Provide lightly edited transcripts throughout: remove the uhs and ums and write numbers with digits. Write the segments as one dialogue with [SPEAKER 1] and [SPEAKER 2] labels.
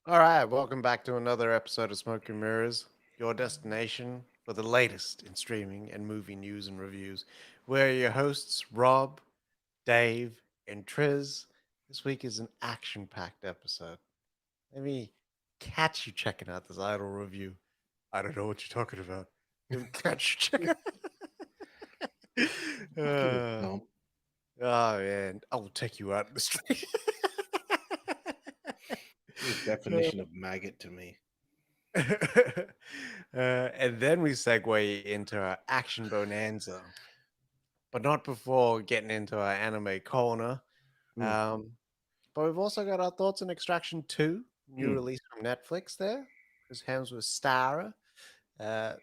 [SPEAKER 1] All right, welcome back to another episode of Smoke and Mirrors, your destination for the latest in streaming and movie news and reviews. We're your hosts, Rob, Dave, and Triz. This week is an action packed episode. Let me catch you checking out this idol review. I don't know what you're talking about. Let me catch you checking
[SPEAKER 2] Give it
[SPEAKER 1] uh,
[SPEAKER 2] Tom.
[SPEAKER 1] oh, man. I will take you out in the street.
[SPEAKER 2] The definition of maggot to me.
[SPEAKER 1] And then we segue into our action bonanza, but not before getting into our anime corner.
[SPEAKER 2] Mm,
[SPEAKER 1] Um, but we've also got our thoughts on Extraction 2, new
[SPEAKER 2] mm,
[SPEAKER 1] release from Netflix there. Chris Hemsworth star. Uh,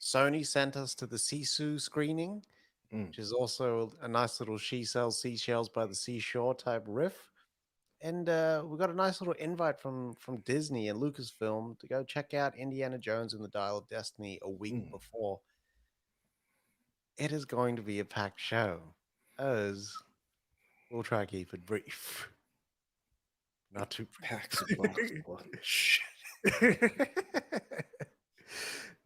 [SPEAKER 1] Sony sent us to the Sisu screening,
[SPEAKER 2] mm,
[SPEAKER 1] which is also a nice little She Sells Seashells by the Seashore type riff. And we got a nice little invite from Disney and Lucasfilm to go check out Indiana Jones and the Dial of Destiny a week
[SPEAKER 2] mm.
[SPEAKER 1] before. It is going to be a packed show, as we'll try to keep it brief. Not too
[SPEAKER 2] Packs a box
[SPEAKER 1] brief.
[SPEAKER 2] lunch.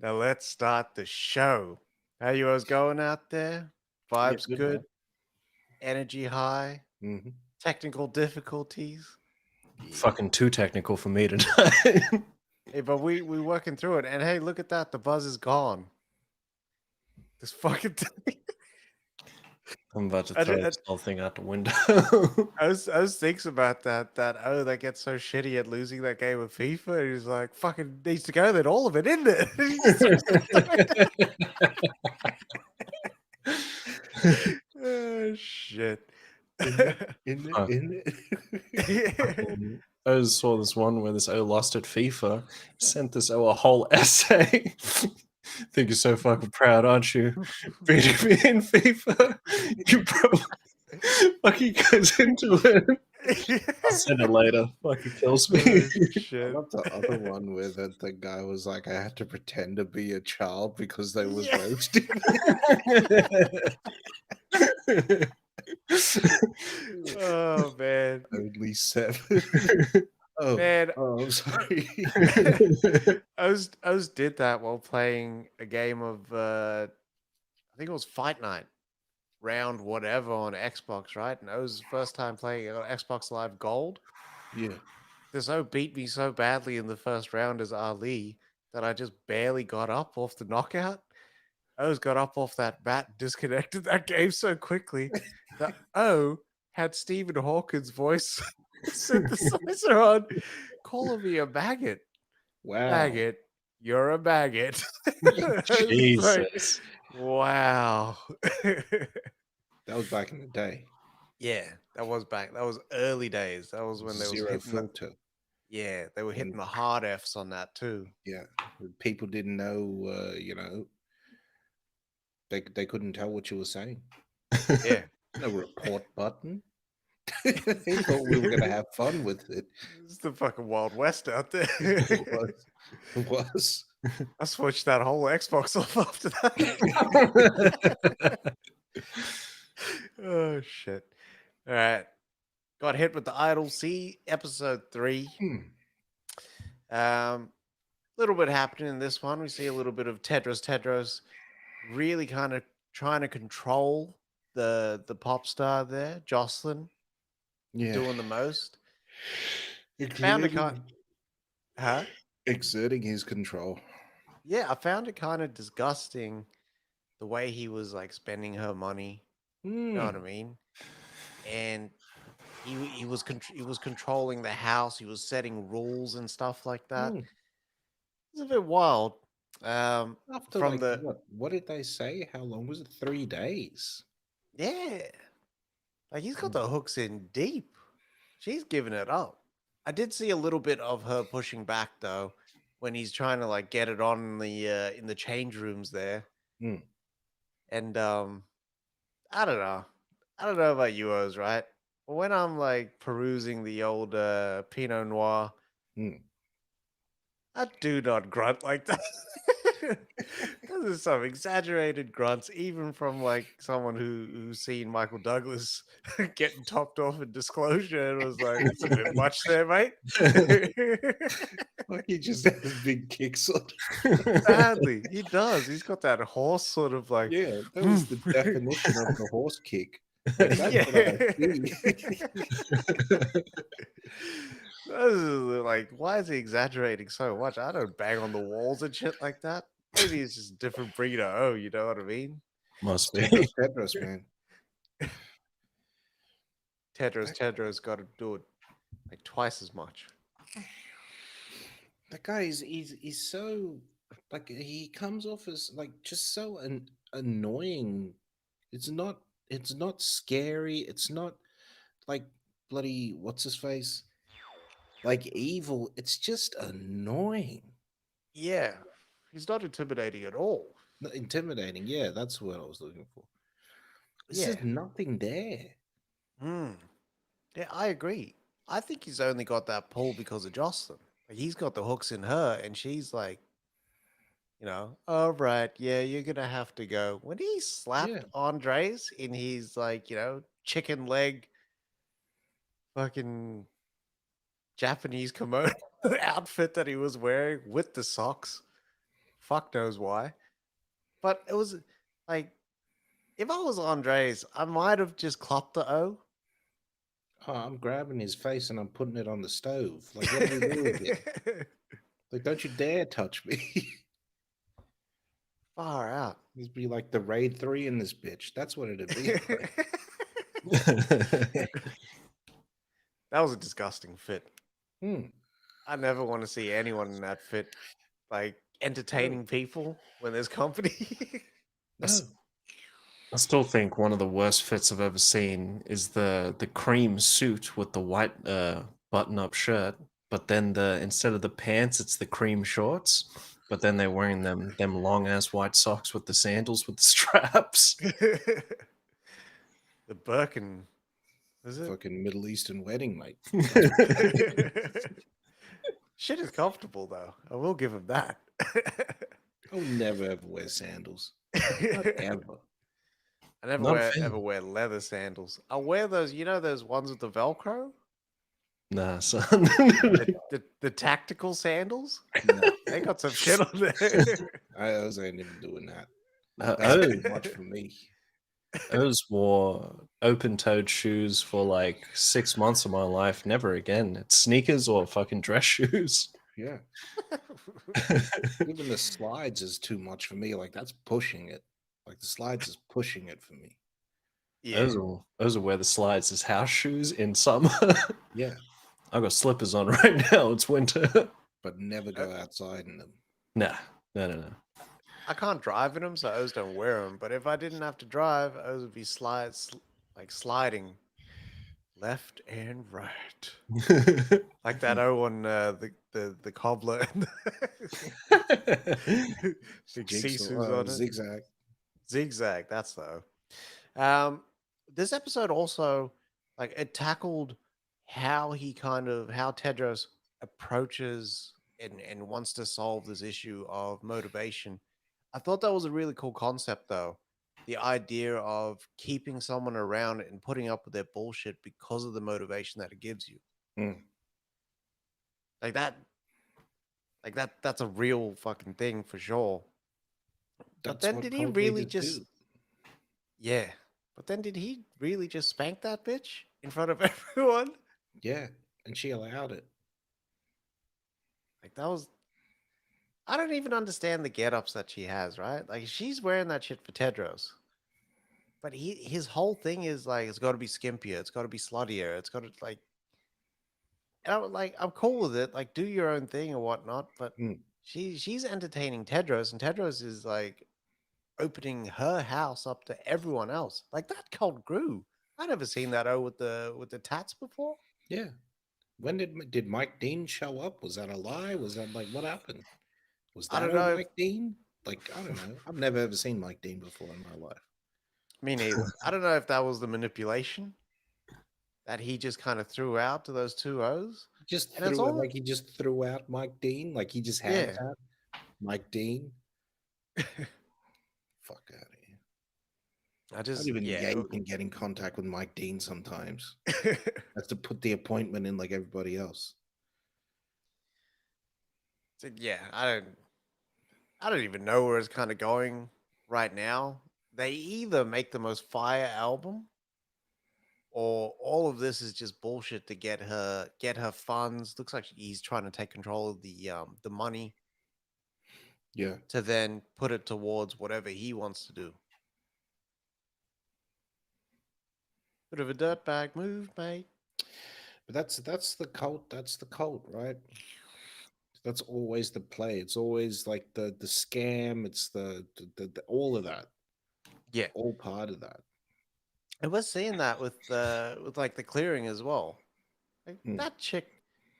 [SPEAKER 1] Now let's start the show. How you guys going out there?
[SPEAKER 2] Yeah,
[SPEAKER 1] Vibes
[SPEAKER 2] good
[SPEAKER 1] good,
[SPEAKER 2] man.
[SPEAKER 1] energy high,
[SPEAKER 2] Mm-hmm.
[SPEAKER 1] technical difficulties.
[SPEAKER 2] Yeah.
[SPEAKER 3] Fucking too technical for me tonight.
[SPEAKER 1] Hey, but we working through it. And hey, look at that. The buzz is gone. This fucking thing.
[SPEAKER 3] I'm about to
[SPEAKER 1] I,
[SPEAKER 3] throw
[SPEAKER 1] ju-
[SPEAKER 3] this whole thing out the window.
[SPEAKER 1] I was thinking about that gets so shitty at losing that game of FIFA. And he's like, fucking needs to go then, all of it, isn't it? He just throws it away. Oh shit.
[SPEAKER 3] Fuck. I just saw this one where this O lost at FIFA. He sent this O a whole essay. Think you're so fucking proud, aren't you? Beating me in FIFA. You probably fucking goes into it. I'll send it later. Fucking kills me.
[SPEAKER 1] Oh
[SPEAKER 2] I
[SPEAKER 1] shit.
[SPEAKER 2] love the other one where the guy was like, I had to pretend to be a child because they was
[SPEAKER 1] Yeah.
[SPEAKER 2] roasting
[SPEAKER 1] Oh man.
[SPEAKER 2] only 7. Oh,
[SPEAKER 1] Man,
[SPEAKER 2] I'm sorry.
[SPEAKER 1] I was did that while playing a game of I think it was Fight Night round whatever on Xbox, right? And it was the first time playing it on Xbox Live Gold.
[SPEAKER 2] Yeah.
[SPEAKER 1] This O beat me so badly in the first round as Ali that I just barely got up off the knockout. I just got up off that bat, disconnected that game so quickly that O had Stephen Hawkins' voice synthesizer on, calling me a maggot.
[SPEAKER 2] Wow.
[SPEAKER 1] Maggot, you're a maggot. It's like,
[SPEAKER 3] Jesus.
[SPEAKER 1] wow.
[SPEAKER 2] That was back in the day.
[SPEAKER 1] Yeah, that was back. That was early days. That was when they was
[SPEAKER 2] Zero
[SPEAKER 1] hitting the,
[SPEAKER 2] filter.
[SPEAKER 1] yeah, they were hitting
[SPEAKER 2] And
[SPEAKER 1] the hard Fs on that too.
[SPEAKER 2] yeah, people didn't know, they couldn't tell what you were saying.
[SPEAKER 1] Yeah.
[SPEAKER 2] No report button. They thought we were going to have fun with it.
[SPEAKER 1] It's the fucking Wild West out there.
[SPEAKER 2] It was. It was.
[SPEAKER 1] I switched that whole Xbox off after that. Oh shit. All right. Got hit with the Idol C episode 3. Little bit happening in this one. We see a little bit of Tedros really kind of trying to control the pop star there, Jocelyn,
[SPEAKER 2] Yeah.
[SPEAKER 1] doing the most. Found it kind huh?
[SPEAKER 2] Exerting his control.
[SPEAKER 1] Yeah, I found it kind of disgusting the way he was like spending her money. You know what I mean? And he was he was controlling the house. He was setting rules and stuff like that.
[SPEAKER 2] Mm.
[SPEAKER 1] It's a bit wild.
[SPEAKER 2] After
[SPEAKER 1] From
[SPEAKER 2] like
[SPEAKER 1] the
[SPEAKER 2] what did they say? How long was it? 3 days.
[SPEAKER 1] yeah, like he's got
[SPEAKER 2] Mm.
[SPEAKER 1] the hooks in deep. She's giving it up. I did see a little bit of her pushing back though, when he's trying to like get it on in the change rooms there.
[SPEAKER 2] Mm.
[SPEAKER 1] And I don't know. I don't know about you, Oz, right? But when I'm like perusing the old Pinot Noir,
[SPEAKER 2] Mm.
[SPEAKER 1] I do not grunt like that. Those are some exaggerated grunts, even from like someone who's seen Michael Douglas getting topped off in Disclosure and was like, "That's a bit much there, mate."
[SPEAKER 2] Like he just has big kicks on.
[SPEAKER 1] Sadly, he does. He's got that horse sort of like,
[SPEAKER 2] Yeah, that was the definition of the horse kick. Like that's
[SPEAKER 1] yeah.
[SPEAKER 2] what I see.
[SPEAKER 1] Those are like, why is he exaggerating so much? I don't bang on the walls and shit like that. Maybe it's just a different breed of O, you know what I mean?
[SPEAKER 3] Must be.
[SPEAKER 2] Tedros, man.
[SPEAKER 1] Tedros got to do it like twice as much.
[SPEAKER 2] That guy is he's so like he comes off as like just so annoying. It's not scary. It's not like bloody what's his face? Like evil. It's just annoying.
[SPEAKER 1] Yeah, he's not intimidating at all.
[SPEAKER 2] Not intimidating. Yeah, that's what I was looking for. It's
[SPEAKER 1] Yeah.
[SPEAKER 2] just nothing there.
[SPEAKER 1] Hmm. Yeah, I agree. I think he's only got that pull because of Jocelyn. Like he's got the hooks in her, and she's like, all right, yeah, you're gonna have to go. When he
[SPEAKER 2] Yeah.
[SPEAKER 1] slapped Andres in his like, chicken leg fucking Japanese kimono outfit that he was wearing with the socks, fuck knows why. But it was like, if I was Andres, I might have just clopped the O.
[SPEAKER 2] Oh, I'm grabbing his face and I'm putting it on the stove. Like, what are we doing here? Like, don't you dare touch me.
[SPEAKER 1] Far out.
[SPEAKER 2] It'd be like the Raid 3 in this bitch. That's what it'd be like.
[SPEAKER 1] That was a disgusting fit.
[SPEAKER 2] Hmm.
[SPEAKER 1] I never want to see anyone in that fit, like
[SPEAKER 2] No.
[SPEAKER 1] entertaining people when there's company.
[SPEAKER 2] No.
[SPEAKER 3] I still think one of the worst fits I've ever seen is the cream suit with the white button-up shirt, but then instead of the pants, it's the cream shorts. But then they're wearing them long ass white socks with the sandals with the straps.
[SPEAKER 1] The Birkin, is it?
[SPEAKER 2] Fucking Middle Eastern wedding, mate.
[SPEAKER 1] Shit is comfortable though. I will give him that.
[SPEAKER 2] I'll never ever wear sandals. Not ever.
[SPEAKER 1] I never
[SPEAKER 3] Not a fan.
[SPEAKER 1] ever wear leather sandals. I wear those, those ones with the Velcro,
[SPEAKER 3] Nah, son.
[SPEAKER 1] the tactical sandals.
[SPEAKER 2] No.
[SPEAKER 1] They got some shit on there.
[SPEAKER 2] I was ain't even doing that.
[SPEAKER 3] Oh,
[SPEAKER 2] That's too much for me.
[SPEAKER 3] Oz wore open-toed shoes for like 6 months of my life. Never again. It's sneakers or fucking dress shoes.
[SPEAKER 2] Yeah. Even the slides is too much for me. Like that's pushing it. Like the slides is pushing it for me.
[SPEAKER 1] Yeah.
[SPEAKER 3] Those will wear the slides as house shoes in summer.
[SPEAKER 2] Yeah.
[SPEAKER 3] I've got slippers on right now. It's winter.
[SPEAKER 2] But never go outside in them.
[SPEAKER 3] Nah, no.
[SPEAKER 1] I can't drive in them, so O's don't wear them. But if I didn't have to drive, O's would be sliding left and right, like that O on the cobbler. And big Sisu's on it.
[SPEAKER 2] Zigzag.
[SPEAKER 1] Zigzag. That's the O. This episode also like it tackled how how Tedros approaches and wants to solve this issue of motivation. I thought that was a really cool concept, though. The idea of keeping someone around and putting up with their bullshit because of the motivation that it gives you.
[SPEAKER 2] Mm.
[SPEAKER 1] Like that's a real fucking thing for sure. But
[SPEAKER 2] That's
[SPEAKER 1] then
[SPEAKER 2] what
[SPEAKER 1] did he
[SPEAKER 2] cult
[SPEAKER 1] really
[SPEAKER 2] leaders
[SPEAKER 1] just
[SPEAKER 2] do.
[SPEAKER 1] Yeah. But then did he really just spank that bitch in front of everyone?
[SPEAKER 2] Yeah. And she allowed it.
[SPEAKER 1] Like that was I don't even understand the get-ups that she has, right? Like she's wearing that shit for Tedros. But his whole thing is like it's gotta be skimpier, it's gotta be sluttier, it's gotta like and I'm cool with it, like do your own thing or whatnot, but
[SPEAKER 2] Mm.
[SPEAKER 1] she's entertaining Tedros, and Tedros is like opening her house up to everyone else. Like that cult grew. I never seen that with the tats before.
[SPEAKER 2] Yeah. When did Mike Dean show up? Was that a lie? Was that like what happened? Was
[SPEAKER 1] I
[SPEAKER 2] that
[SPEAKER 1] don't
[SPEAKER 2] old
[SPEAKER 1] know.
[SPEAKER 2] Mike Dean? Like I don't know. I've never ever seen Mike Dean before in my life.
[SPEAKER 1] Me neither. I don't know if that was the manipulation that he just kind of threw out to those two O's.
[SPEAKER 2] Just
[SPEAKER 1] And it's
[SPEAKER 2] threw it
[SPEAKER 1] all
[SPEAKER 2] like he just threw out Mike Dean. Like he just had
[SPEAKER 1] yeah.
[SPEAKER 2] that Mike Dean. Fuck out of here.
[SPEAKER 1] I
[SPEAKER 2] Not
[SPEAKER 1] just,
[SPEAKER 2] even
[SPEAKER 1] yeah.
[SPEAKER 2] Ye can get in contact with Mike Dean sometimes. Has to put the appointment in like everybody else.
[SPEAKER 1] So, yeah, I don't even know where it's kind of going right now. They either make the most fire album, or all of this is just bullshit to get her funds. Looks like he's trying to take control of the money
[SPEAKER 2] Yeah.
[SPEAKER 1] to then put it towards whatever he wants to do. Bit of a dirtbag move, mate.
[SPEAKER 2] But that's the cult. That's the cult, right? That's always the play. It's always like the scam. It's the all of that.
[SPEAKER 1] Yeah,
[SPEAKER 2] All part of that.
[SPEAKER 1] and we're seeing that with like the clearing as well. Like
[SPEAKER 2] Mm,
[SPEAKER 1] that chick,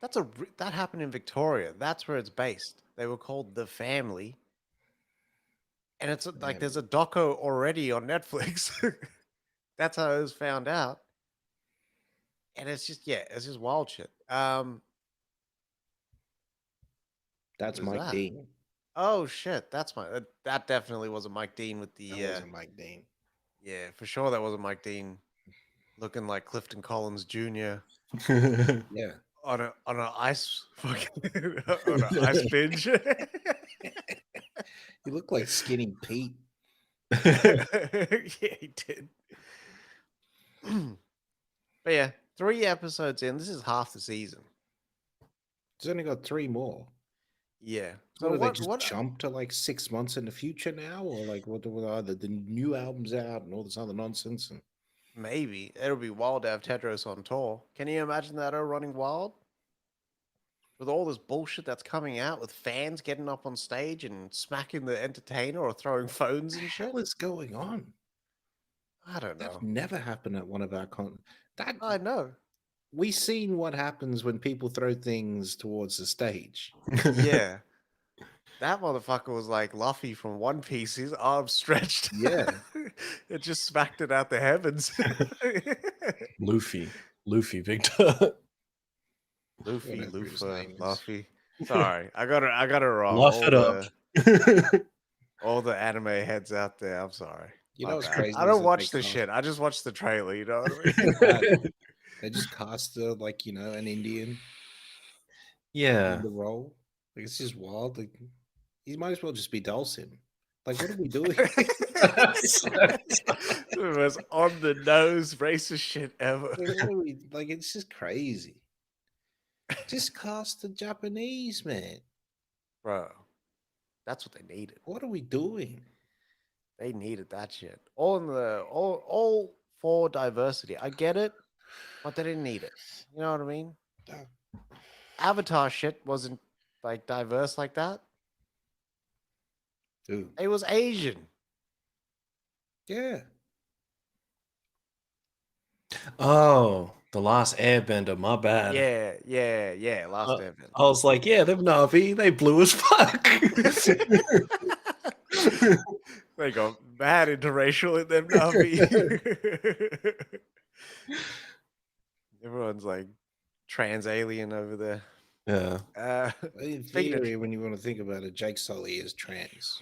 [SPEAKER 1] that happened in Victoria. That's where it's based. They were called The Family, and it's like there's
[SPEAKER 2] family.
[SPEAKER 1] a doco already on Netflix. That's how it was found out, and it's just, yeah, it's just wild shit.
[SPEAKER 2] That's
[SPEAKER 1] What is
[SPEAKER 2] Mike
[SPEAKER 1] that?
[SPEAKER 2] Dean.
[SPEAKER 1] Oh shit, that's my that definitely wasn't Mike Dean with
[SPEAKER 2] That
[SPEAKER 1] the
[SPEAKER 2] wasn't Mike Dean.
[SPEAKER 1] yeah, for sure that wasn't Mike Dean looking like Clifton Collins Jr.
[SPEAKER 2] Yeah.
[SPEAKER 1] On a ice fucking on an ice binge.
[SPEAKER 2] He looked like Skinny Pete.
[SPEAKER 1] Yeah, he did. But yeah, 3 episodes in. This is half the season.
[SPEAKER 2] He's only got 3 more.
[SPEAKER 1] Yeah.
[SPEAKER 2] What
[SPEAKER 1] So
[SPEAKER 2] do they
[SPEAKER 1] what?
[SPEAKER 2] just
[SPEAKER 1] What?
[SPEAKER 2] jump to like 6 months in the future now, or like what? Are the new albums out and all this other nonsense? And
[SPEAKER 1] Maybe it'll be wild to have Tedros on tour. Can you imagine that running wild with all this bullshit that's coming out, with fans getting up on stage and smacking the entertainer or throwing phones
[SPEAKER 2] the
[SPEAKER 1] and shit?
[SPEAKER 2] hell is going on?
[SPEAKER 1] I don't
[SPEAKER 2] That
[SPEAKER 1] know.
[SPEAKER 2] never happened at one of our That
[SPEAKER 1] I know.
[SPEAKER 2] we seen what happens when people throw things towards the stage.
[SPEAKER 1] Yeah. That motherfucker was like Luffy from One Piece. His arms stretched.
[SPEAKER 2] Yeah,
[SPEAKER 1] It just smacked it out the heavens.
[SPEAKER 3] Luffy, Victor.
[SPEAKER 1] Luffy,
[SPEAKER 2] whatever his
[SPEAKER 1] Lufa,
[SPEAKER 2] name is.
[SPEAKER 1] Luffy. Sorry, I got it wrong.
[SPEAKER 3] Laugh it up.
[SPEAKER 1] All the anime heads out there. I'm sorry.
[SPEAKER 2] You
[SPEAKER 1] My
[SPEAKER 2] know what's
[SPEAKER 1] bad.
[SPEAKER 2] crazy
[SPEAKER 1] I
[SPEAKER 2] is
[SPEAKER 1] don't
[SPEAKER 2] that they
[SPEAKER 1] watch the
[SPEAKER 2] cast
[SPEAKER 1] shit. I just watch the trailer. You know what I mean?
[SPEAKER 2] they just cast like an Indian
[SPEAKER 3] Yeah.
[SPEAKER 2] in the role. Like it's just wild. Like he might as well just be Dulcim. Like what are we doing?
[SPEAKER 1] The most on the nose racist shit ever,
[SPEAKER 2] Like, what are we like? It's just crazy. Just cast the Japanese man.
[SPEAKER 1] bro. That's what they needed.
[SPEAKER 2] What are we doing?
[SPEAKER 1] They needed that shit. All for diversity. I get it, but they didn't need it. You know what I mean?
[SPEAKER 2] Uh,
[SPEAKER 1] Avatar shit wasn't like diverse like that.
[SPEAKER 2] Dude,
[SPEAKER 1] It was Asian.
[SPEAKER 2] yeah.
[SPEAKER 3] Oh, the last Airbender. My bad.
[SPEAKER 1] Yeah. Last Airbender.
[SPEAKER 3] I was like, yeah, them Navi, they blue as fuck.
[SPEAKER 1] They go mad interracial in them Navi. Everyone's like trans alien over there.
[SPEAKER 3] Yeah.
[SPEAKER 2] In
[SPEAKER 1] Speaking of,
[SPEAKER 2] theory, when you want to think about it, Jake Sully is trans.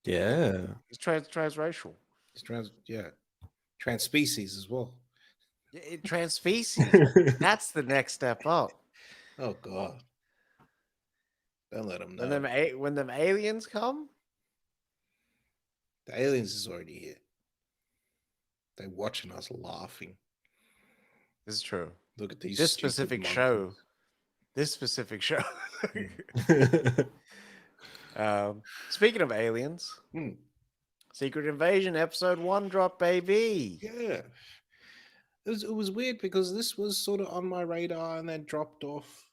[SPEAKER 3] Yeah.
[SPEAKER 1] it's transracial.
[SPEAKER 2] He's trans, yeah, trans species as well.
[SPEAKER 1] Trans species. That's the next step up.
[SPEAKER 2] Oh God, don't let him
[SPEAKER 1] When
[SPEAKER 2] know.
[SPEAKER 1] them aliens come,
[SPEAKER 2] The aliens is already here. They're watching us laughing.
[SPEAKER 1] this is true.
[SPEAKER 2] Look at these
[SPEAKER 1] This
[SPEAKER 2] stupid
[SPEAKER 1] specific
[SPEAKER 2] monkeys.
[SPEAKER 1] show. This specific show. Speaking of aliens,
[SPEAKER 2] Hmm.
[SPEAKER 1] Secret Invasion episode 1 drop, baby.
[SPEAKER 2] Yeah, it was weird because this was sort of on my radar and then dropped off,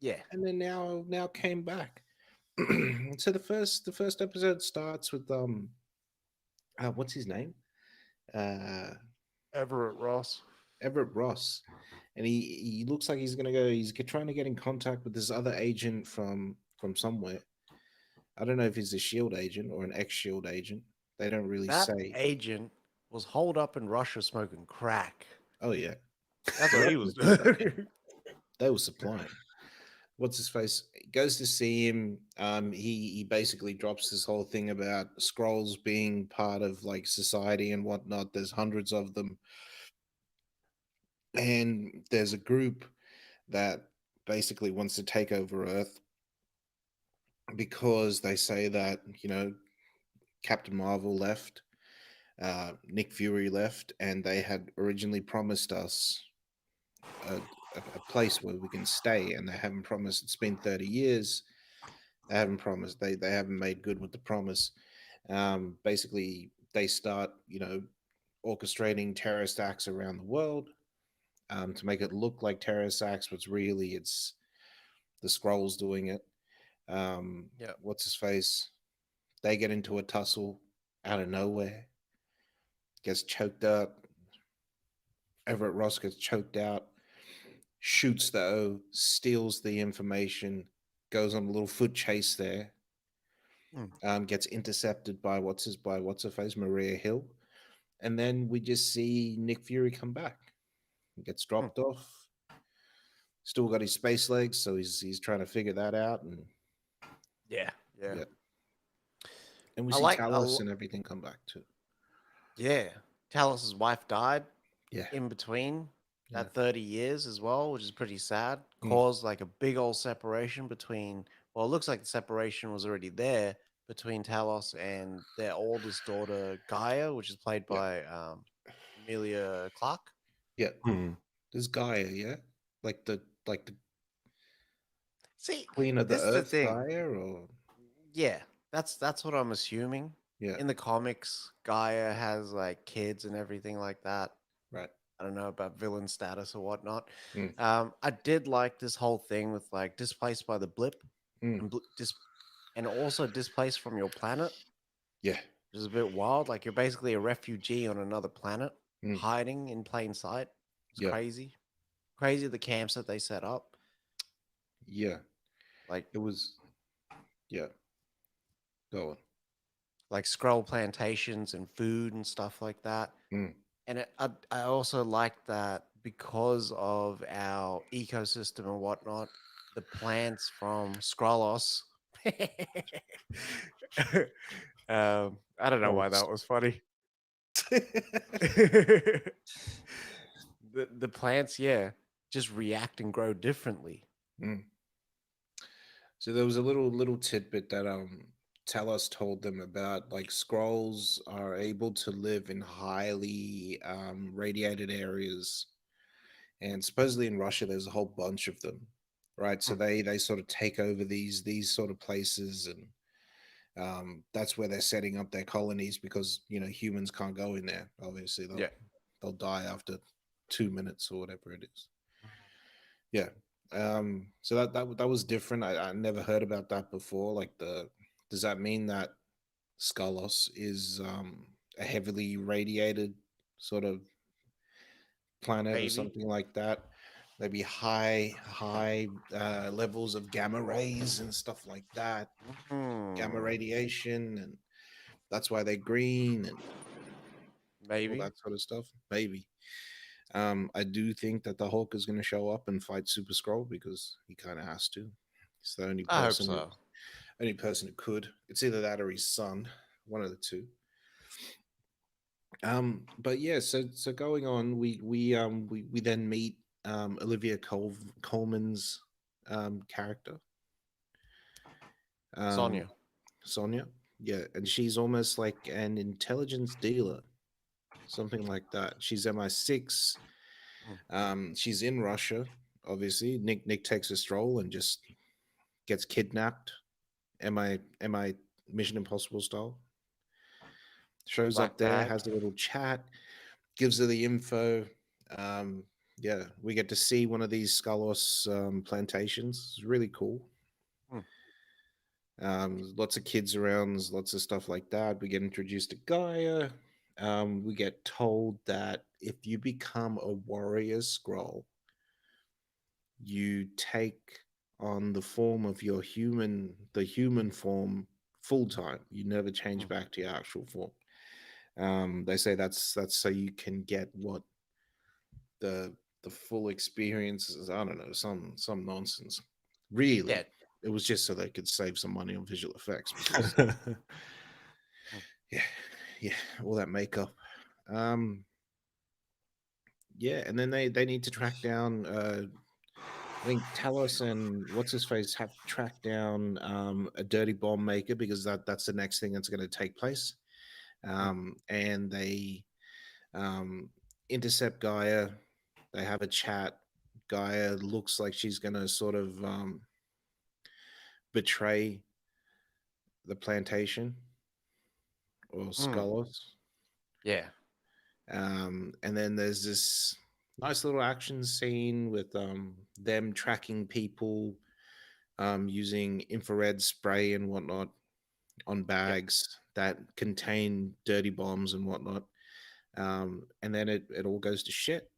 [SPEAKER 1] Yeah.
[SPEAKER 2] and then now came back. So the first episode starts with what's his name? Uh,
[SPEAKER 1] Everett Ross.
[SPEAKER 2] Everett Ross, and he looks like he's gonna go. He's trying to get in contact with this other agent from somewhere. I don't know if he's a Shield agent or an ex-Shield agent. They don't really
[SPEAKER 1] That
[SPEAKER 2] say.
[SPEAKER 1] agent was holed up in Russia smoking crack.
[SPEAKER 2] Oh yeah,
[SPEAKER 1] That's
[SPEAKER 2] The
[SPEAKER 1] what he was doing.
[SPEAKER 2] they were supplying. What's his face? goes to see him. He basically drops this whole thing about scrolls being part of like society and whatnot. There's hundreds of them, and there's a group that basically wants to take over Earth because they say that Captain Marvel left, Nick Fury left, and they had originally promised us a, a place where we can stay, and they haven't promised. It's been 30 years. They haven't promised. They haven't made good with the promise. Basically, they start orchestrating terrorist acts around the world to make it look like terrorist acts, but really it's the scrolls doing it.
[SPEAKER 1] Yeah.
[SPEAKER 2] What's his face? They get into a tussle out of nowhere, gets choked up. Everett Ross gets choked out, shoots the O, steals the information, goes on a little foot chase there,
[SPEAKER 1] Mm.
[SPEAKER 2] gets intercepted by what's her face, Maria Hill, and then we just see Nick Fury come back. He gets
[SPEAKER 1] Mm.
[SPEAKER 2] dropped off. Still got his space legs, so he's trying to figure that out, and
[SPEAKER 1] Yeah. Yeah.
[SPEAKER 2] yeah, and we
[SPEAKER 1] I
[SPEAKER 2] see
[SPEAKER 1] like.
[SPEAKER 2] Talos and everything come back too.
[SPEAKER 1] Yeah. Talos's wife died
[SPEAKER 2] Yeah,
[SPEAKER 1] in between
[SPEAKER 2] yeah,
[SPEAKER 1] that 30 years as well, which is pretty sad.
[SPEAKER 2] mm,
[SPEAKER 1] Caused like a big old separation between. Well, it looks like the separation was already there between Talos and their oldest daughter Gaia, which is played
[SPEAKER 2] yeah,
[SPEAKER 1] by Amelia Clark.
[SPEAKER 2] yeah.
[SPEAKER 3] Hmm.
[SPEAKER 2] This Gaia, yeah, like the
[SPEAKER 1] See,
[SPEAKER 2] Queen of the
[SPEAKER 1] this is the
[SPEAKER 2] Earth
[SPEAKER 1] thing.
[SPEAKER 2] Gaia, or
[SPEAKER 1] Yeah, that's what I'm assuming.
[SPEAKER 2] yeah,
[SPEAKER 1] In the comics, Gaia has like kids and everything like that.
[SPEAKER 2] right,
[SPEAKER 1] I don't know about villain status or whatnot.
[SPEAKER 2] mm,
[SPEAKER 1] I did like this whole thing with like displaced by the blip
[SPEAKER 2] mm,
[SPEAKER 1] and and also displaced from your planet,
[SPEAKER 2] yeah,
[SPEAKER 1] which is a bit wild. Like you're basically a refugee on another planet,
[SPEAKER 2] mm,
[SPEAKER 1] hiding in plain sight. It's
[SPEAKER 2] yeah,
[SPEAKER 1] crazy. Crazy the camps that they set up,
[SPEAKER 2] yeah.
[SPEAKER 1] like
[SPEAKER 2] It was, yeah. Go on.
[SPEAKER 1] scroll plantations and food and stuff like that.
[SPEAKER 2] Mm,
[SPEAKER 1] And I also like that because of our ecosystem and whatnot, the plants from Skrullos. I don't know why
[SPEAKER 2] gross.
[SPEAKER 1] that was funny. The plants, yeah, just react and grow differently.
[SPEAKER 2] Mm. So there was a little tidbit that Talos told them about, like scrolls are able to live in highly radiated areas, and supposedly in Russia there's a whole bunch of them, right? So
[SPEAKER 1] Hmm.
[SPEAKER 2] they sort of take over these sort of places, and that's where they're setting up their colonies because humans can't go in there. Obviously,
[SPEAKER 1] Yeah.
[SPEAKER 2] they'll die after 2 minutes or whatever it is. Yeah. So that was different. I never heard about that before. Like does that mean that Skarlos is a heavily radiated sort of planet or
[SPEAKER 1] Maybe.
[SPEAKER 2] something like that? Maybe high levels of gamma rays and stuff like that, gamma
[SPEAKER 1] Hmm.
[SPEAKER 2] radiation, and that's why they're green and all
[SPEAKER 1] Maybe.
[SPEAKER 2] that sort of stuff. Maybe. I do think that the Hulk is going to show up and fight Super Scroll because he kind of has to. He's the
[SPEAKER 1] I hope so.
[SPEAKER 2] only person who could. It's either that or his son, one of the two. But yeah, so going on, we then meet Olivia Coleman's character, um,
[SPEAKER 1] Sonia.
[SPEAKER 2] Sonia. Yeah, and she's almost like an intelligence dealer, something like that. She's MI6.
[SPEAKER 1] Hmm.
[SPEAKER 2] She's in Russia, obviously. Nick takes a stroll and just gets kidnapped. Am I Mission Impossible style? Shows up
[SPEAKER 1] Black
[SPEAKER 2] there,
[SPEAKER 1] bag.
[SPEAKER 2] has a little chat, gives her the info. Um, yeah, we get to see one of these Scalos plantations. It's really cool.
[SPEAKER 1] Hmm.
[SPEAKER 2] Lots of kids around, there's lots of stuff like that. We get introduced to Gaia. We get told that if you become a warrior scroll, you take on the form of the human form full time. You never change
[SPEAKER 1] Hmm.
[SPEAKER 2] back to your actual form. They say that's so you can get what the the full experience is. I don't know, some nonsense.
[SPEAKER 1] Yeah.
[SPEAKER 2] Really? It was just so they could save some money on visual effects because
[SPEAKER 1] Mm.
[SPEAKER 2] yeah, yeah, all that makeup. Um, yeah, and then they need to track down. I think Talos and what's his face have to track down a dirty bomb maker because that's the next thing that's going to take place.
[SPEAKER 1] Mm.
[SPEAKER 2] And they um, intercept Gaia. They have a chat. Gaia looks like she's going to sort of betray the plantation or
[SPEAKER 1] Mm.
[SPEAKER 2] Skullos.
[SPEAKER 1] Yeah.
[SPEAKER 2] And then there's this nice little action scene with them tracking people using infrared spray and whatnot on
[SPEAKER 1] Yep.
[SPEAKER 2] bags that contain dirty bombs and whatnot. And then it all goes to shit.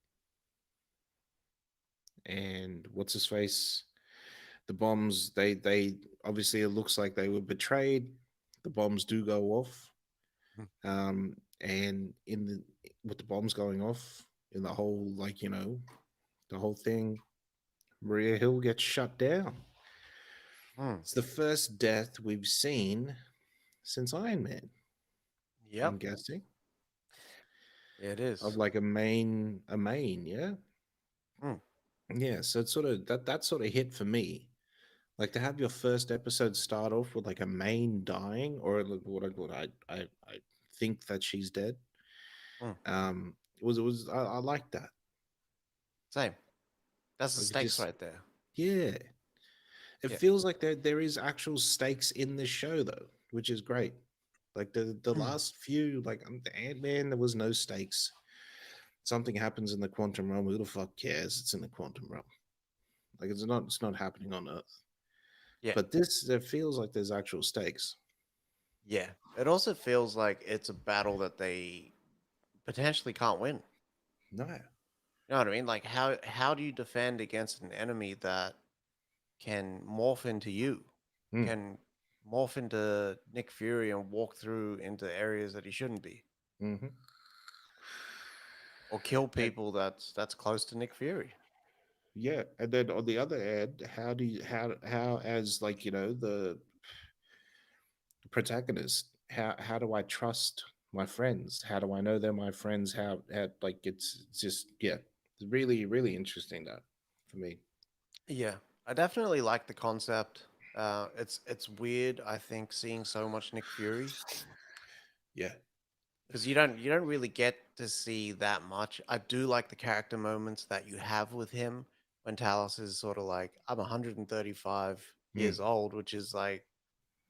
[SPEAKER 2] And what's his face? The bombs, they obviously it looks like they were betrayed. The bombs do go off.
[SPEAKER 1] Mm.
[SPEAKER 2] And in the with the bombs going off in the whole the whole thing, Maria Hill gets shut down.
[SPEAKER 1] Mm.
[SPEAKER 2] It's the first death we've seen since Iron Man, I'm
[SPEAKER 1] Yep.
[SPEAKER 2] guessing,
[SPEAKER 1] It
[SPEAKER 2] of
[SPEAKER 1] is.
[SPEAKER 2] like a main, yeah.
[SPEAKER 1] Mm.
[SPEAKER 2] Yeah, so it's sort of that sort of hit for me. Like to have your first episode start off with like a main dying, or like what I think that she's dead.
[SPEAKER 1] Mm.
[SPEAKER 2] It was I like that.
[SPEAKER 1] Same. That's the
[SPEAKER 2] Like it
[SPEAKER 1] stakes
[SPEAKER 2] just
[SPEAKER 1] right there.
[SPEAKER 2] yeah. It
[SPEAKER 1] Yeah.
[SPEAKER 2] feels like there is actual stakes in this show though, which is great. Like the
[SPEAKER 1] Mm.
[SPEAKER 2] last few, like the Ant Man, there was no stakes. Something happens in the quantum realm. Who the fuck cares? It's in the quantum realm. Like it's not happening on Earth.
[SPEAKER 1] Yeah.
[SPEAKER 2] But this, it feels like there's actual stakes.
[SPEAKER 1] Yeah. It also feels like it's a battle that they potentially can't win.
[SPEAKER 2] No.
[SPEAKER 1] You know what I mean? Like how do you defend against an enemy that can morph into you?
[SPEAKER 2] Mm,
[SPEAKER 1] Can morph into Nick Fury and walk through into areas that he shouldn't be,
[SPEAKER 2] hmm
[SPEAKER 1] or kill
[SPEAKER 2] And
[SPEAKER 1] people that's close to Nick Fury.
[SPEAKER 2] yeah, and then on the other hand, how as like the protagonist, how do I trust my friends? How do I know they're my friends? How like it's just yeah, it's really really interesting that for me.
[SPEAKER 1] Yeah, I definitely like the concept. It's weird, I think, seeing so much Nick Fury
[SPEAKER 2] Yeah.
[SPEAKER 1] because you don't really get to see that much. I do like the character moments that you have with him when Talos is sort of like, I'm 135
[SPEAKER 2] Mm.
[SPEAKER 1] years old, which is like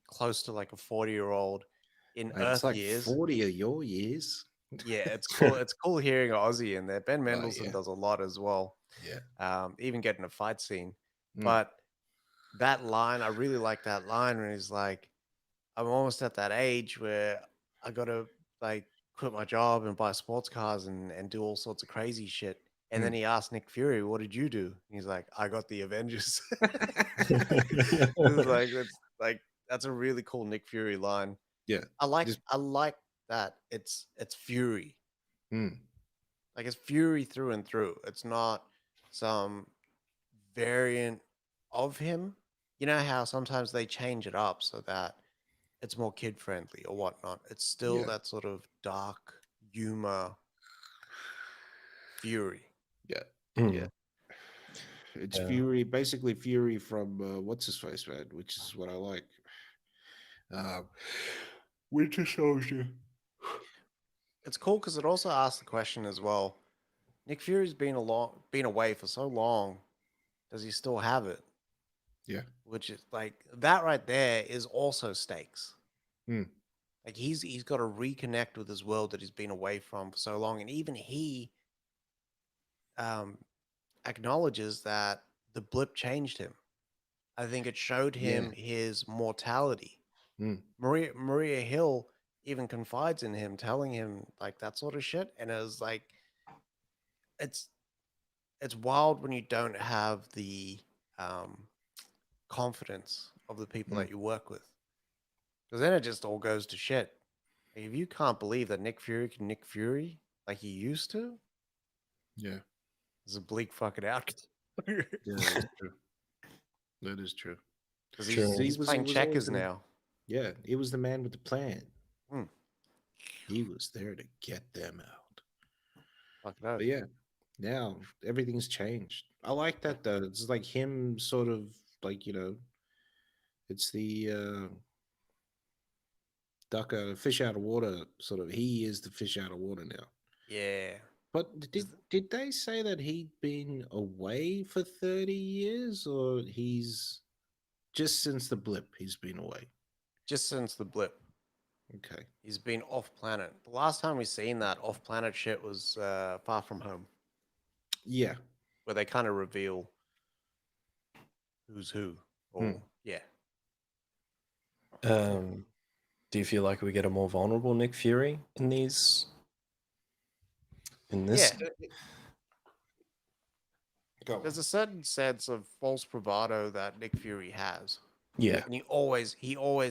[SPEAKER 1] close to like a 40-year-old in
[SPEAKER 2] Mate, it's
[SPEAKER 1] Earth
[SPEAKER 2] like
[SPEAKER 1] years.
[SPEAKER 2] 40 of your years.
[SPEAKER 1] Yeah, it's cool. It's cool hearing an Aussie in there. Ben
[SPEAKER 2] Oh
[SPEAKER 1] Mendelsohn
[SPEAKER 2] yeah,
[SPEAKER 1] does a lot as well.
[SPEAKER 2] yeah.
[SPEAKER 1] Even getting a fight scene.
[SPEAKER 2] Mm,
[SPEAKER 1] But that line, I really like that line when he's like, I'm almost at that age where I gotta like quit my job and buy sports cars and do all sorts of crazy shit. And then
[SPEAKER 2] mm.
[SPEAKER 1] he asked Nick Fury, "What did you do?" And he's like, "I got the Avengers." It's like that's a really cool Nick Fury line.
[SPEAKER 2] Yeah.
[SPEAKER 1] I like
[SPEAKER 2] Just
[SPEAKER 1] I like that it's Fury.
[SPEAKER 2] mm,
[SPEAKER 1] Like it's Fury through and through. It's not some variant of him. You know how sometimes they change it up so that it's more kid friendly or whatnot. It's still
[SPEAKER 2] yeah,
[SPEAKER 1] that sort of dark humor Fury.
[SPEAKER 2] yeah, yeah.
[SPEAKER 3] Mm,
[SPEAKER 2] It's
[SPEAKER 3] yeah.
[SPEAKER 2] Fury, basically Fury from what's his face, man, which is what I like. Uh, Winter Soldier.
[SPEAKER 1] It's cool because it also asks the question as well. Nick Fury's been away for so long. Does he still have it?
[SPEAKER 2] Yeah.
[SPEAKER 1] Which is like that right there is also stakes.
[SPEAKER 2] Mm,
[SPEAKER 1] Like he's got to reconnect with his world that he's been away from for so long, and even he um, acknowledges that the blip changed him. I think it showed
[SPEAKER 2] yeah.
[SPEAKER 1] him his mortality.
[SPEAKER 2] Mm,
[SPEAKER 1] Maria Hill even confides in him, telling him like that sort of shit, and it was like it's it's wild when you don't have the um, confidence of the people
[SPEAKER 2] mm,
[SPEAKER 1] that you work with, because then it just all goes to shit. Like, if you can't believe that Nick Fury can Nick Fury like he used to,
[SPEAKER 2] yeah.
[SPEAKER 1] it's a bleak fucking outcome.
[SPEAKER 2] Yeah, that's true. That is true.
[SPEAKER 1] because
[SPEAKER 3] True.
[SPEAKER 1] he's
[SPEAKER 2] He
[SPEAKER 1] playing
[SPEAKER 2] was always
[SPEAKER 1] checkers
[SPEAKER 2] the
[SPEAKER 1] now.
[SPEAKER 2] yeah. He was the man with the plan.
[SPEAKER 1] Hmm.
[SPEAKER 2] He was there to get them out.
[SPEAKER 1] Fuck no.
[SPEAKER 2] But yeah, now everything's changed. I like that though. It's like him sort of like it's the duck fish out of water sort of. He is the fish out of water now.
[SPEAKER 1] Yeah.
[SPEAKER 2] But
[SPEAKER 1] Is
[SPEAKER 2] did they say that he'd been away for 30 years, or he's just since the blip he's been away?
[SPEAKER 1] just since the blip,
[SPEAKER 2] Okay.
[SPEAKER 1] he's been off planet. The last time we seen that off planet shit was Far From Home,
[SPEAKER 2] Yeah.
[SPEAKER 1] where they kind of reveal who's who.
[SPEAKER 2] Hmm.
[SPEAKER 1] Or yeah.
[SPEAKER 3] Do you feel like we get a more vulnerable Nick Fury in these? In this?
[SPEAKER 1] Yeah.
[SPEAKER 2] Go on.
[SPEAKER 1] There's a certain sense of false bravado that Nick Fury has.
[SPEAKER 3] Yeah.
[SPEAKER 1] And he always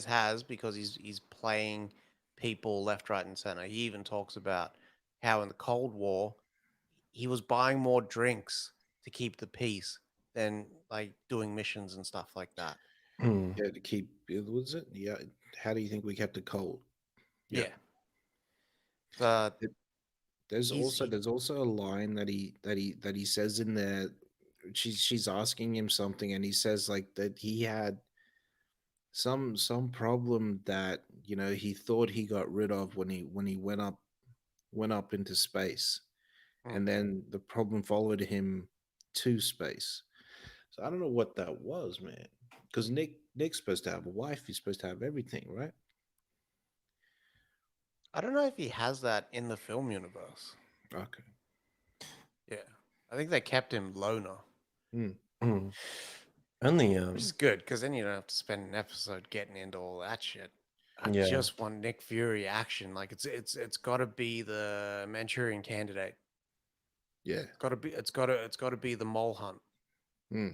[SPEAKER 1] has, because he's playing people left, right, and center. He even talks about how in the Cold War he was buying more drinks to keep the peace than like doing missions and stuff like that.
[SPEAKER 3] Mm,
[SPEAKER 2] Yeah, to keep was it? Yeah. How do you think we kept it cold? Yeah.
[SPEAKER 1] Yeah. But
[SPEAKER 2] It, there's
[SPEAKER 1] he's
[SPEAKER 2] also
[SPEAKER 1] he,
[SPEAKER 2] there's also a line that he says in there. She's asking him something, and he says like that he had some problem that he thought he got rid of when he went up into space,
[SPEAKER 1] hmm,
[SPEAKER 2] and then the problem followed him to space. So I don't know what that was, man. Because Nick's supposed to have a wife. He's supposed to have everything, right?
[SPEAKER 1] I don't know if he has that in the film universe.
[SPEAKER 2] Okay.
[SPEAKER 1] Yeah. I think they kept him loner.
[SPEAKER 2] Hmm.
[SPEAKER 3] mm. Only
[SPEAKER 1] Which is good, because then you don't have to spend an episode getting into all that shit. I
[SPEAKER 3] yeah.
[SPEAKER 1] just want Nick Fury action. Like it's got to be the Manchurian Candidate.
[SPEAKER 2] Yeah.
[SPEAKER 1] It's got to be the Mole Hunt.
[SPEAKER 2] Hmm.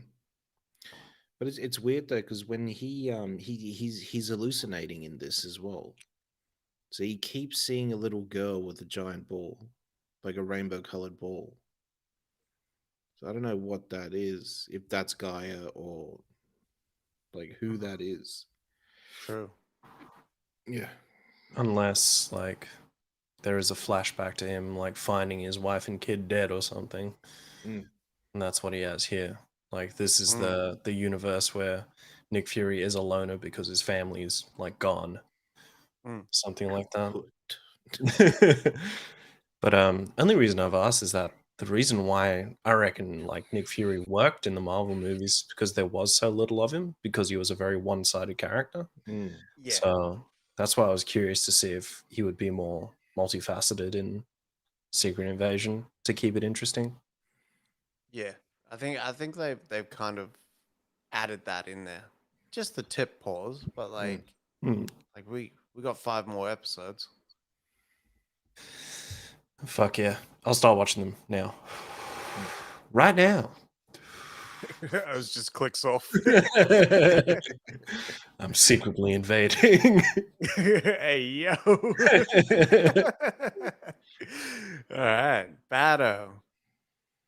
[SPEAKER 2] But it's weird though, because when he's hallucinating in this as well. So he keeps seeing a little girl with a giant ball, like a rainbow colored ball. So I don't know what that is, if that's Gaia or like who that is.
[SPEAKER 1] True.
[SPEAKER 2] Yeah.
[SPEAKER 3] Unless like there is a flashback to him like finding his wife and kid dead or something,
[SPEAKER 2] Mm.
[SPEAKER 3] and that's what he has here. Like this is
[SPEAKER 1] Mm.
[SPEAKER 3] the universe where Nick Fury is a loner because his family is like gone,
[SPEAKER 1] Mm.
[SPEAKER 3] something like that.
[SPEAKER 2] Put.
[SPEAKER 3] But only reason I've asked is that the reason why I reckon like Nick Fury worked in the Marvel movies because there was so little of him because he was a very one-sided character.
[SPEAKER 2] Mm.
[SPEAKER 1] Yeah.
[SPEAKER 3] So that's why I was curious to see if he would be more multifaceted in Secret Invasion to keep it interesting.
[SPEAKER 1] Yeah. I think they've kind of added that in there. Just the tip pause, but
[SPEAKER 2] Mm.
[SPEAKER 3] Hmm.
[SPEAKER 1] like we got 5 more episodes.
[SPEAKER 3] Fuck yeah. I'll start watching them now.
[SPEAKER 2] Mm.
[SPEAKER 3] Right now.
[SPEAKER 1] I was just clicks off.
[SPEAKER 3] I'm secretly invading.
[SPEAKER 1] Hey yo. All right, Bado.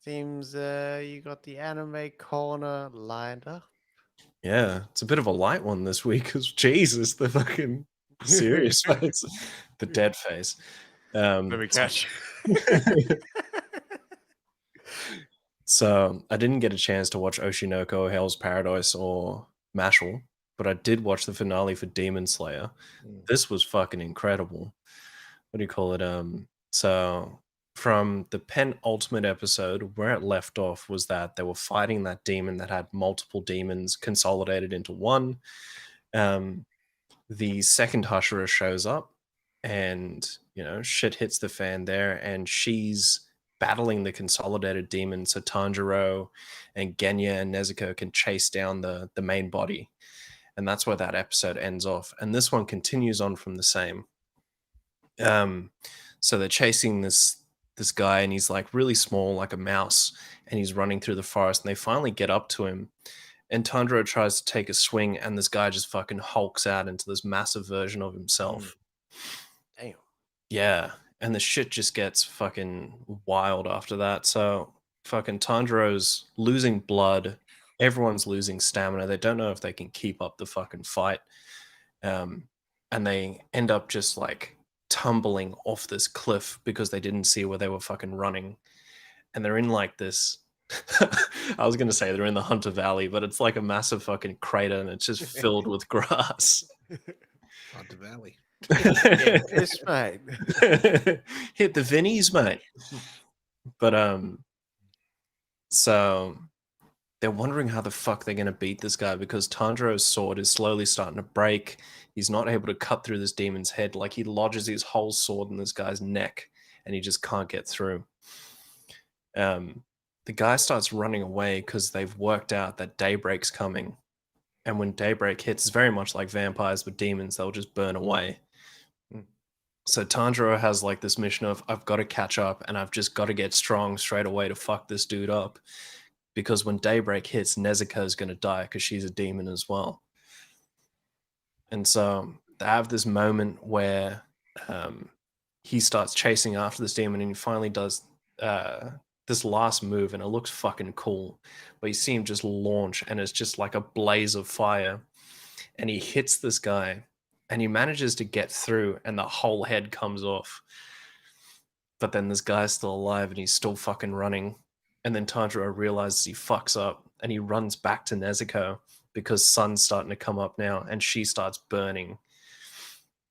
[SPEAKER 1] Seems you got the anime corner lined up.
[SPEAKER 3] Yeah, it's a bit of a light one this week because Jesus, the fucking serious face, the dead face.
[SPEAKER 1] Let me catch.
[SPEAKER 3] So I didn't get a chance to watch Oshinoko, Hell's Paradise, or Mashal, but I did watch the finale for Demon Slayer.
[SPEAKER 2] Mm.
[SPEAKER 3] This was fucking incredible. What do you call it? So from the penultimate episode, where it left off was that they were fighting that demon that had multiple demons consolidated into one. The second Hashira shows up, and shit hits the fan there, and she's battling the consolidated demon, so Tanjiro and Genya and Nezuko can chase down the main body, and that's where that episode ends off. And this one continues on from the same. So they're chasing this guy, and he's like really small, like a mouse, and he's running through the forest, and they finally get up to him, and Tundra tries to take a swing, and this guy just fucking hulks out into this massive version of himself.
[SPEAKER 1] Damn.
[SPEAKER 3] Yeah, and the shit just gets fucking wild after that. So fucking Tanjiro's losing blood everyone's losing stamina. They don't know if they can keep up the fucking fight. And they end up just like tumbling off this cliff because they didn't see where they were fucking running. And they're in like this. I was going to say they're in the Hunter Valley, but it's like a massive fucking crater and it's just filled with grass.
[SPEAKER 2] Hunter Valley.
[SPEAKER 1] Yeah, it's mate.
[SPEAKER 3] Hit the Vinnies, mate. But so they're wondering how the fuck they're going to beat this guy because Tanjiro's sword is slowly starting to break. He's not able to cut through this demon's head. Like he lodges his whole sword in this guy's neck and he just can't get through. The guy starts running away because they've worked out that daybreak's coming. And when daybreak hits, it's very much like vampires with demons. They'll just burn away. So Tanjiro has like this mission of, I've got to catch up and I've just got to get strong straight away to fuck this dude up. Because when daybreak hits, Nezuko's going to die because she's a demon as well. And so they have this moment where he starts chasing after this demon and he finally does this last move and it looks fucking cool. But you see him just launch and it's just like a blaze of fire. And he hits this guy and he manages to get through and the whole head comes off. But then this guy's still alive and he's still fucking running. And then Tanjiro realizes he fucks up and he runs back to Nezuko because sun's starting to come up now and she starts burning.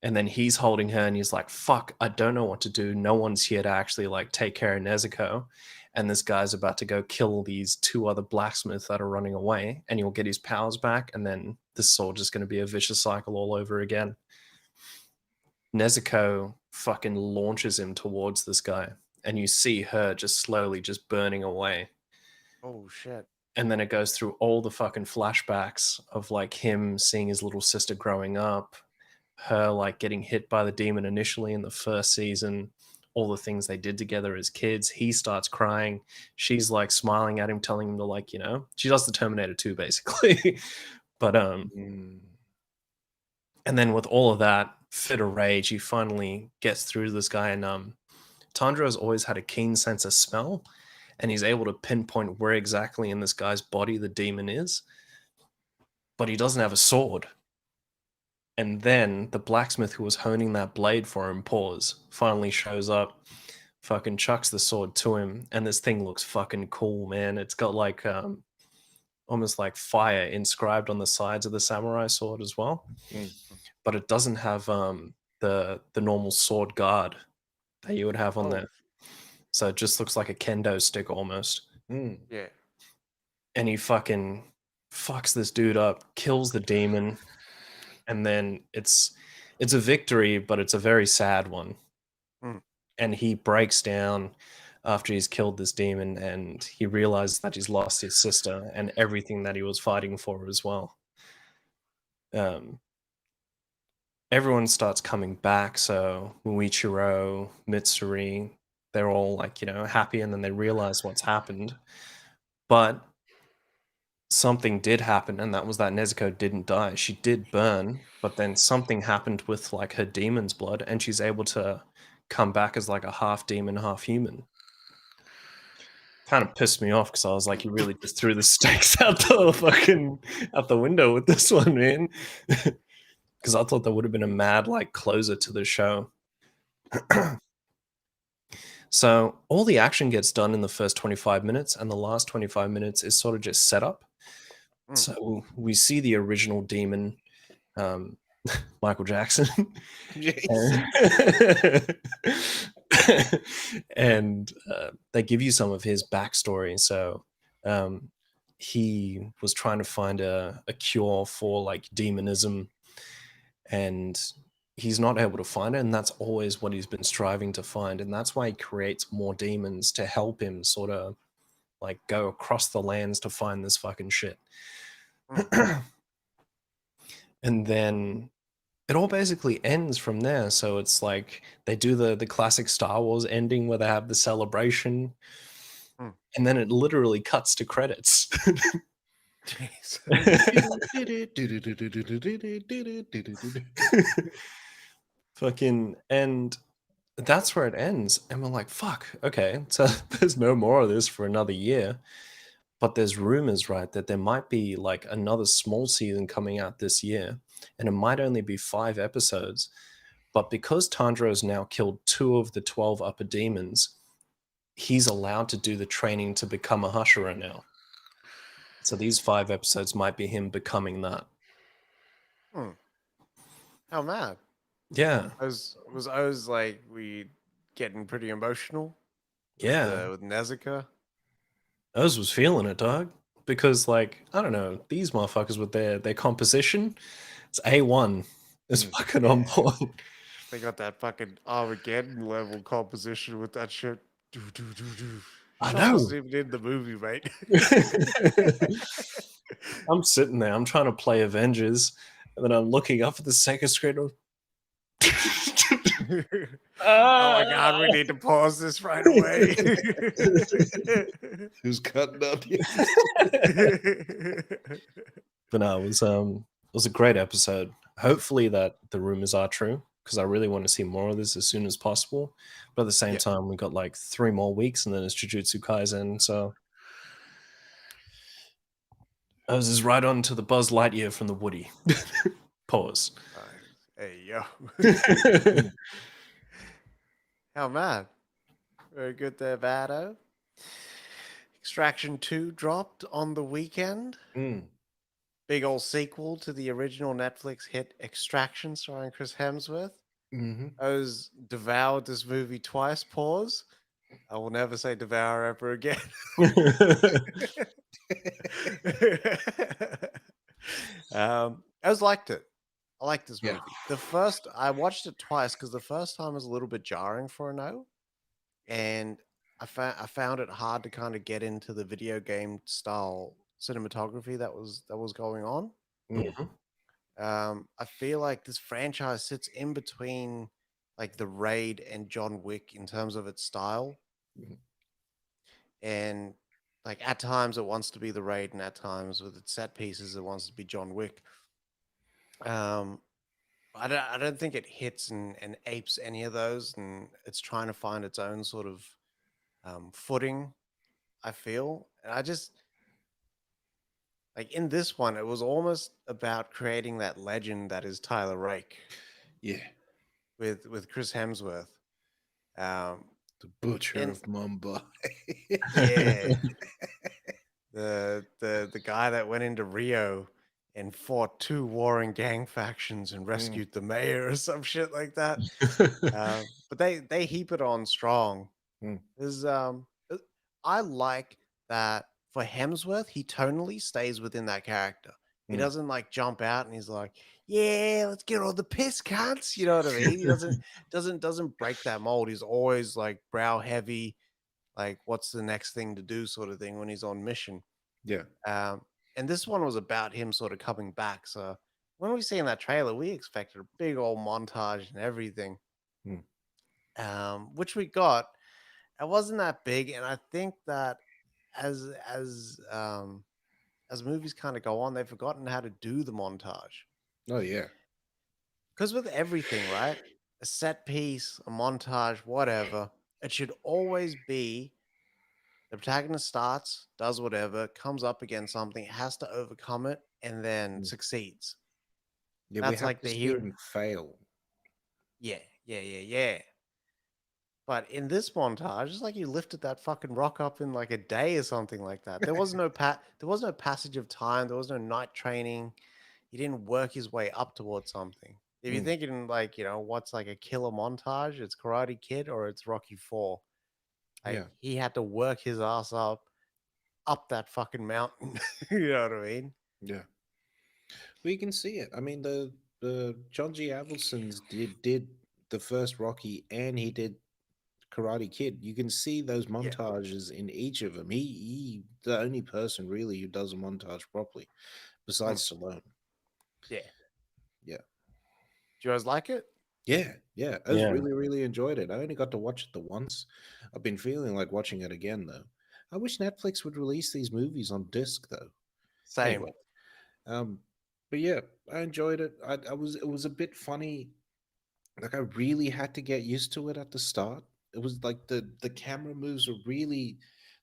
[SPEAKER 3] And then he's holding her and he's like, fuck, I don't know what to do. No one's here to actually like take care of Nezuko. And this guy's about to go kill these two other blacksmiths that are running away and he'll get his powers back. And then this sword is going to be a vicious cycle all over again. Nezuko fucking launches him towards this guy. And you see her just slowly just burning away.
[SPEAKER 1] Oh, shit.
[SPEAKER 3] And then it goes through all the fucking flashbacks of like him seeing his little sister growing up, her like getting hit by the demon initially in the first season, all the things they did together as kids. He starts crying. She's like smiling at him, telling him to like, you know, she does the Terminator 2 basically. But and then with all of that, fit of rage, he finally gets through to this guy. And Tanjiro's always had a keen sense of smell, and he's able to pinpoint where exactly in this guy's body the demon is, but he doesn't have a sword. And then the blacksmith who was honing that blade for him, finally shows up, fucking chucks the sword to him, and this thing looks fucking cool, man. It's got like almost like fire inscribed on the sides of the samurai sword as well. But it doesn't have the normal sword guard that you would have on there. So it just looks like a kendo stick almost.
[SPEAKER 1] Yeah.
[SPEAKER 3] And he fucking fucks this dude up, kills the demon, and then it's a victory, but it's a very sad one. And he breaks down after he's killed this demon and he realizes that he's lost his sister and everything that he was fighting for as well. Everyone starts coming back, so Muichiro, Mitsuri, they're all like, you know, happy, and then they realize what's happened. But something did happen, and that was that Nezuko didn't die. She did burn, but then something happened with like her demon's blood, and she's able to come back as like a half demon, half human. Kind of pissed me off because I was like, you really just threw the stakes out the window with this one, man. Because I thought that would have been a mad like closer to the show. So all the action gets done in the first 25 minutes, and the last 25 minutes is sort of just setup. So we see the original demon, Michael Jackson. And they give you some of his backstory. So he was trying to find a cure for like demonism, and he's not able to find it, and that's always what he's been striving to find, and that's why he creates more demons to help him sort of like go across the lands to find this fucking shit. And then it all basically ends from there. So it's like they do the classic Star Wars ending where they have the celebration, and then it literally cuts to credits. Fucking, and that's where it ends. And we're like, fuck, okay, so there's no more of this for another year. But there's rumors, right, that there might be like another small season coming out this year, and it might only be 5 episodes. But because Tanjiro has now killed 2 of the 12 upper demons, he's allowed to do the training to become a Hashira now. So these 5 episodes might be him becoming that.
[SPEAKER 1] Hmm. How mad.
[SPEAKER 3] Yeah,
[SPEAKER 1] I was like we getting pretty emotional
[SPEAKER 3] yeah.
[SPEAKER 1] with Nezuko.
[SPEAKER 3] Oz was feeling it, dog. Because like, I don't know, these motherfuckers with their composition, it's A1. It's
[SPEAKER 2] Mm.
[SPEAKER 3] fucking on
[SPEAKER 1] Yeah.
[SPEAKER 3] point.
[SPEAKER 1] They got that fucking Armageddon level composition with that shit. Do do do do.
[SPEAKER 3] I
[SPEAKER 1] Shit
[SPEAKER 3] know.
[SPEAKER 1] wasn't even in the movie, mate.
[SPEAKER 3] I'm sitting there, I'm trying to play Avengers, and then I'm looking up at the second screen.
[SPEAKER 1] Oh my god, we need to pause this right away.
[SPEAKER 2] Who's cutting up?
[SPEAKER 3] But no, it was a great episode. Hopefully that the rumors are true, because I really want to see more of this as soon as possible. But at the same
[SPEAKER 1] Yeah.
[SPEAKER 3] time, we got like 3 more weeks, and then it's Jujutsu Kaisen. So I was just right on to the Buzz Lightyear from the Woody. Pause.
[SPEAKER 1] Hey yo.
[SPEAKER 2] Mm.
[SPEAKER 1] How mad. Very good there, Vado. Extraction 2 dropped on the weekend.
[SPEAKER 2] Mm.
[SPEAKER 1] Big old sequel to the original Netflix hit Extraction starring Chris Hemsworth.
[SPEAKER 2] Mm-hmm.
[SPEAKER 1] I was devoured this movie twice. Pause. I will never say devour ever again. I was liked it. I liked this
[SPEAKER 2] Yeah.
[SPEAKER 1] movie. The first I watched it twice because the first time was a little bit jarring for a no, and I found it hard to kind of get into the video game style cinematography that was going on.
[SPEAKER 2] Mm.
[SPEAKER 1] I feel like this franchise sits in between like the Raid and John Wick in terms of its style,
[SPEAKER 2] Mhm.
[SPEAKER 1] and like at times it wants to be the Raid, and at times with its set pieces it wants to be John Wick. Um, I don't think it hits and apes any of those, and it's trying to find its own sort of footing. I feel, and I just like in this one, it was almost about creating that legend that is Tyler Rake
[SPEAKER 2] Yeah.
[SPEAKER 1] with Chris Hemsworth. Um,
[SPEAKER 2] The butcher
[SPEAKER 1] and
[SPEAKER 2] of Mumbai.
[SPEAKER 1] yeah, the guy that went into Rio and fought two warring gang factions and
[SPEAKER 2] Mm.
[SPEAKER 1] rescued the mayor or some shit like that. But they heap it on strong.
[SPEAKER 2] Mm.
[SPEAKER 1] Is I like that for Hemsworth, he tonally stays within that character. He
[SPEAKER 2] Mm.
[SPEAKER 1] doesn't like jump out and he's like, "Yeah, let's get all the piss cunts." You know what I mean? He doesn't break that mold. He's always like brow heavy, like what's the next thing to do sort of thing when he's on mission.
[SPEAKER 2] Yeah.
[SPEAKER 1] Um, and this one was about him sort of coming back. So when we see in that trailer, we expected a big old montage and everything,
[SPEAKER 2] Mm.
[SPEAKER 1] which we got. It wasn't that big, and I think that as as um as movies kind of go on, they've forgotten how to do the montage.
[SPEAKER 2] Oh yeah.
[SPEAKER 1] Because with everything, right, a set piece, a montage, whatever, it should always be the protagonist starts, does whatever, comes up against something, has to overcome it, and then
[SPEAKER 2] Mm.
[SPEAKER 1] succeeds.
[SPEAKER 2] Yeah. We
[SPEAKER 1] That's
[SPEAKER 2] have
[SPEAKER 1] like
[SPEAKER 2] to
[SPEAKER 1] the
[SPEAKER 2] see
[SPEAKER 1] hero.
[SPEAKER 2] him fail.
[SPEAKER 1] Yeah, yeah, yeah, yeah. But in this montage, it's like you lifted that fucking rock up in like a day or something like that. There was no passage of time. There was no night training. He didn't work his way up towards something. If you're
[SPEAKER 2] Mm.
[SPEAKER 1] thinking like, what's like a killer montage, it's Karate Kid or it's Rocky 4. Like
[SPEAKER 2] Yeah.
[SPEAKER 1] he had to work his ass up that fucking mountain. You know what I mean?
[SPEAKER 2] Yeah. We can see it. I mean, the John G. Avildsen's did the first Rocky, and he did Karate Kid. You can see those
[SPEAKER 1] Yeah.
[SPEAKER 2] montages in each of them. He the only person really who does a montage properly,
[SPEAKER 1] Hmm.
[SPEAKER 2] besides Stallone.
[SPEAKER 1] Yeah.
[SPEAKER 2] Yeah.
[SPEAKER 1] Do you guys like it?
[SPEAKER 2] Yeah, yeah. I was
[SPEAKER 3] Yeah.
[SPEAKER 2] really, really enjoyed it. I only got to watch it the once. I've been feeling like watching it again though. I wish Netflix would release these movies on disc though.
[SPEAKER 1] Same.
[SPEAKER 2] Anyway, um, but yeah, I enjoyed it. I was it was a bit funny. Like I really had to get used to it at the start. It was like the camera moves were really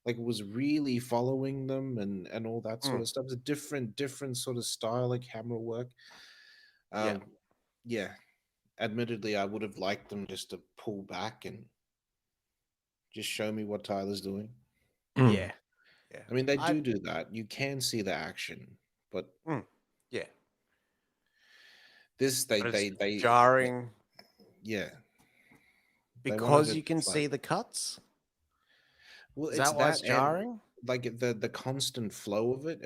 [SPEAKER 2] like was really following them and all that sort
[SPEAKER 1] Mm,
[SPEAKER 2] of stuff. It's a different sort of style of camera work.
[SPEAKER 1] yeah,
[SPEAKER 2] Um, yeah, admittedly, I would have liked them just to pull back and just show me what Tyler's doing.
[SPEAKER 3] Mm.
[SPEAKER 1] yeah, yeah.
[SPEAKER 2] I mean, they
[SPEAKER 1] I
[SPEAKER 2] do that. You can see the action, but
[SPEAKER 1] mm, yeah,
[SPEAKER 2] this
[SPEAKER 1] but it's
[SPEAKER 2] they
[SPEAKER 1] jarring
[SPEAKER 2] yeah, they wanted
[SPEAKER 1] because
[SPEAKER 2] it
[SPEAKER 1] you can
[SPEAKER 2] like
[SPEAKER 1] see the cuts.
[SPEAKER 2] well,
[SPEAKER 1] Is
[SPEAKER 2] it's
[SPEAKER 1] that why
[SPEAKER 2] that
[SPEAKER 1] it's
[SPEAKER 2] and
[SPEAKER 1] jarring?
[SPEAKER 2] like the constant flow of it,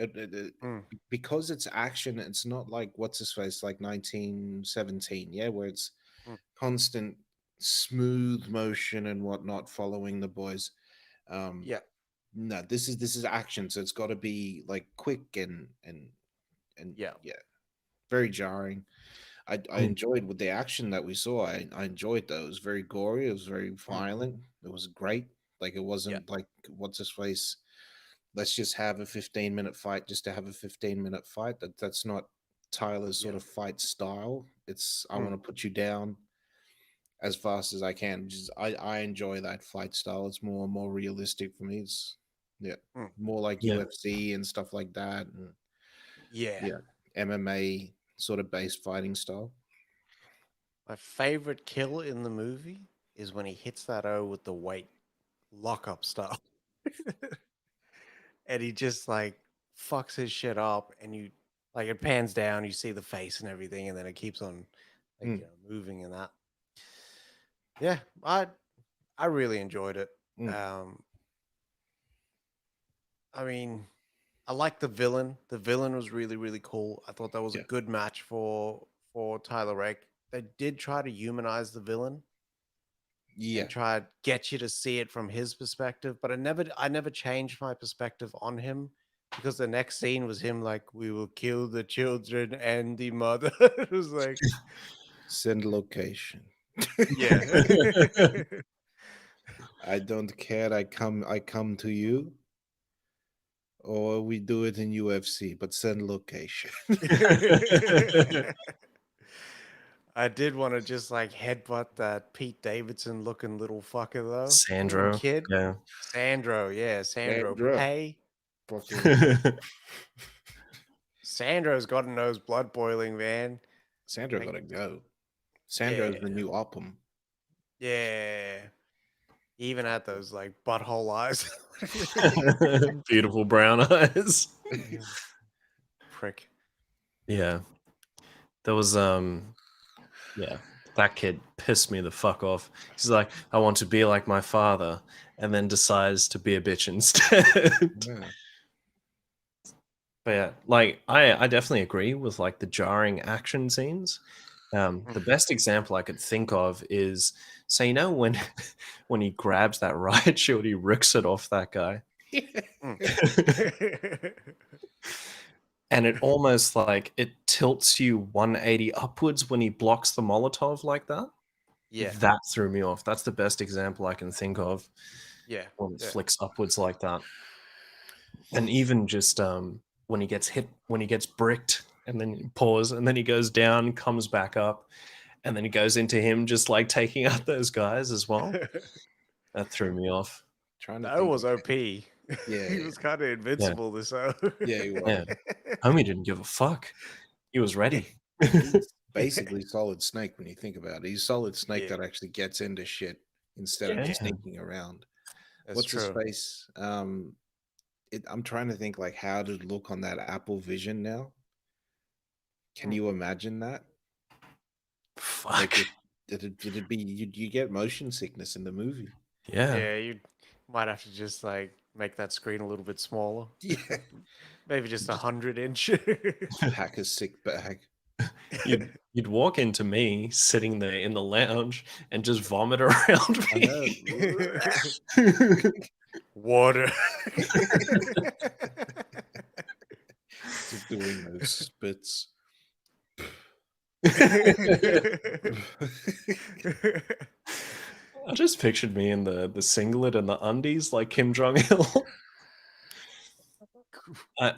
[SPEAKER 1] Mm,
[SPEAKER 2] because it's action. It's not like what's his face like 1917, yeah, where it's
[SPEAKER 1] mm,
[SPEAKER 2] constant smooth motion and whatnot following the boys. Um,
[SPEAKER 1] yeah,
[SPEAKER 2] no, this is action, so it's got to be like quick and
[SPEAKER 1] yeah,
[SPEAKER 2] yeah, very jarring. I
[SPEAKER 3] Mm.
[SPEAKER 2] enjoyed with the action that we saw. I enjoyed that. It was very gory. It was very
[SPEAKER 1] mm,
[SPEAKER 2] violent. It was great. Like it
[SPEAKER 1] yeah,
[SPEAKER 2] wasn't like what's his face. Let's just have a 15-minute fight just to have a 15-minute fight. That's not Tyler's
[SPEAKER 1] yeah,
[SPEAKER 2] sort of fight style. It's I
[SPEAKER 1] mm,
[SPEAKER 2] want to put you down as fast as I can. Just I enjoy that fight style. It's more realistic for me. It's yeah,
[SPEAKER 1] mm,
[SPEAKER 2] more like
[SPEAKER 3] Yeah.
[SPEAKER 2] UFC and stuff like that. And
[SPEAKER 1] yeah.
[SPEAKER 2] yeah, MMA sort of based fighting style.
[SPEAKER 1] My favorite kill in the movie is when he hits that O with the weight lockup style. And he just like fucks his shit up and you like it pans down, you see the face and everything, and then it keeps on like
[SPEAKER 2] Mm,
[SPEAKER 1] moving and that. Yeah, I really enjoyed it.
[SPEAKER 2] mm,
[SPEAKER 1] Um I mean, I like the villain. The villain was really, really cool. I thought that was a
[SPEAKER 2] yeah.
[SPEAKER 1] good match for Tyler Rake. They did try to humanize the villain
[SPEAKER 2] Yeah.
[SPEAKER 1] and try to get you to see it from his perspective, but I never changed my perspective on him because the next scene was him like, we will kill the children and the mother. It was like,
[SPEAKER 2] Send location.
[SPEAKER 1] yeah.
[SPEAKER 2] I don't care. I come to you, or we do it in UFC, but send location.
[SPEAKER 1] I did want to just like headbutt that Pete Davidson looking little fucker though. Little
[SPEAKER 3] Sandro.
[SPEAKER 1] kid.
[SPEAKER 3] Yeah.
[SPEAKER 1] Sandro, yeah, Sandro
[SPEAKER 2] Sandra.
[SPEAKER 1] Pay.
[SPEAKER 2] Fucking
[SPEAKER 1] Sandro's got to know his blood boiling, man.
[SPEAKER 2] Sandra
[SPEAKER 1] Like,
[SPEAKER 2] gotta go.
[SPEAKER 1] yeah,
[SPEAKER 2] Sandra's the new Oppum.
[SPEAKER 1] yeah. He even had those like butthole eyes.
[SPEAKER 3] Beautiful brown eyes.
[SPEAKER 1] Yeah, prick.
[SPEAKER 3] Yeah. There was yeah, that kid pissed me the fuck off. He's like, I want to be like my father, and then decides to be a bitch instead.
[SPEAKER 2] Yeah.
[SPEAKER 3] But yeah, like I definitely agree with like the jarring action scenes. The best example I could think of is, so you know when when he grabs that riot shield, he rips it off that guy.
[SPEAKER 1] Mm.
[SPEAKER 3] And it almost like it tilts you 180 upwards when he blocks the Molotov like that.
[SPEAKER 1] Yeah,
[SPEAKER 3] That threw me off. That's the best example I can think of
[SPEAKER 1] yeah,
[SPEAKER 3] when it
[SPEAKER 1] yeah.
[SPEAKER 3] flicks upwards like that. And even just when he gets hit, when he gets bricked, and then pause, and then he goes down, comes back up, and then he goes into him just like taking out those guys as well. That threw me off.
[SPEAKER 2] Trying to
[SPEAKER 1] That
[SPEAKER 2] think of
[SPEAKER 1] was OP.
[SPEAKER 2] yeah,
[SPEAKER 1] He
[SPEAKER 2] yeah.
[SPEAKER 1] was kind of
[SPEAKER 3] Yeah,
[SPEAKER 1] invincible this O.
[SPEAKER 2] Yeah, he was.
[SPEAKER 3] yeah. Homie didn't give a fuck. He was ready.
[SPEAKER 2] He's basically Solid Snake when you think about it. He's Solid Snake
[SPEAKER 1] Yeah,
[SPEAKER 2] that actually gets into shit instead of
[SPEAKER 3] Yeah.
[SPEAKER 2] just sneaking around.
[SPEAKER 1] that's
[SPEAKER 2] What's his
[SPEAKER 1] true.
[SPEAKER 2] face? I'm trying to think like how to look on that Apple Vision now. Can
[SPEAKER 1] Mm.
[SPEAKER 2] you imagine that?
[SPEAKER 3] Fuck.
[SPEAKER 2] Like it'd be you get motion sickness in the movie.
[SPEAKER 3] Yeah.
[SPEAKER 1] Yeah, you might have to just like make that screen a little bit smaller.
[SPEAKER 2] Yeah,
[SPEAKER 1] Maybe just
[SPEAKER 2] just
[SPEAKER 1] 100 inch.
[SPEAKER 2] pack a sick bag.
[SPEAKER 3] You'd walk into me sitting there in the lounge and just vomit around
[SPEAKER 2] I
[SPEAKER 3] me.
[SPEAKER 2] know.
[SPEAKER 1] Water.
[SPEAKER 2] Just doing those spits.
[SPEAKER 3] I just pictured me in the singlet and the undies like Kim Jong Il. I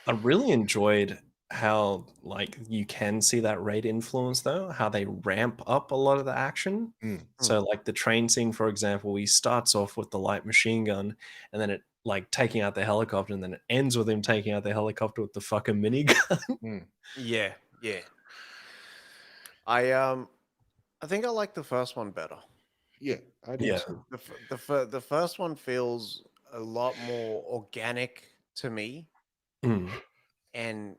[SPEAKER 3] I really enjoyed how like you can see that Raid influence though, how they ramp up a lot of the action.
[SPEAKER 2] Mm.
[SPEAKER 3] So like the train scene, for example, he starts off with the light machine gun and then it like taking out the helicopter, and then it ends with him taking out the helicopter with the fucking minigun.
[SPEAKER 2] Mm.
[SPEAKER 1] Yeah, yeah. I think I like the first one better.
[SPEAKER 2] Yeah, I do
[SPEAKER 3] Yeah.
[SPEAKER 2] too.
[SPEAKER 1] The first one feels a lot more organic to me,
[SPEAKER 3] Mm.
[SPEAKER 1] and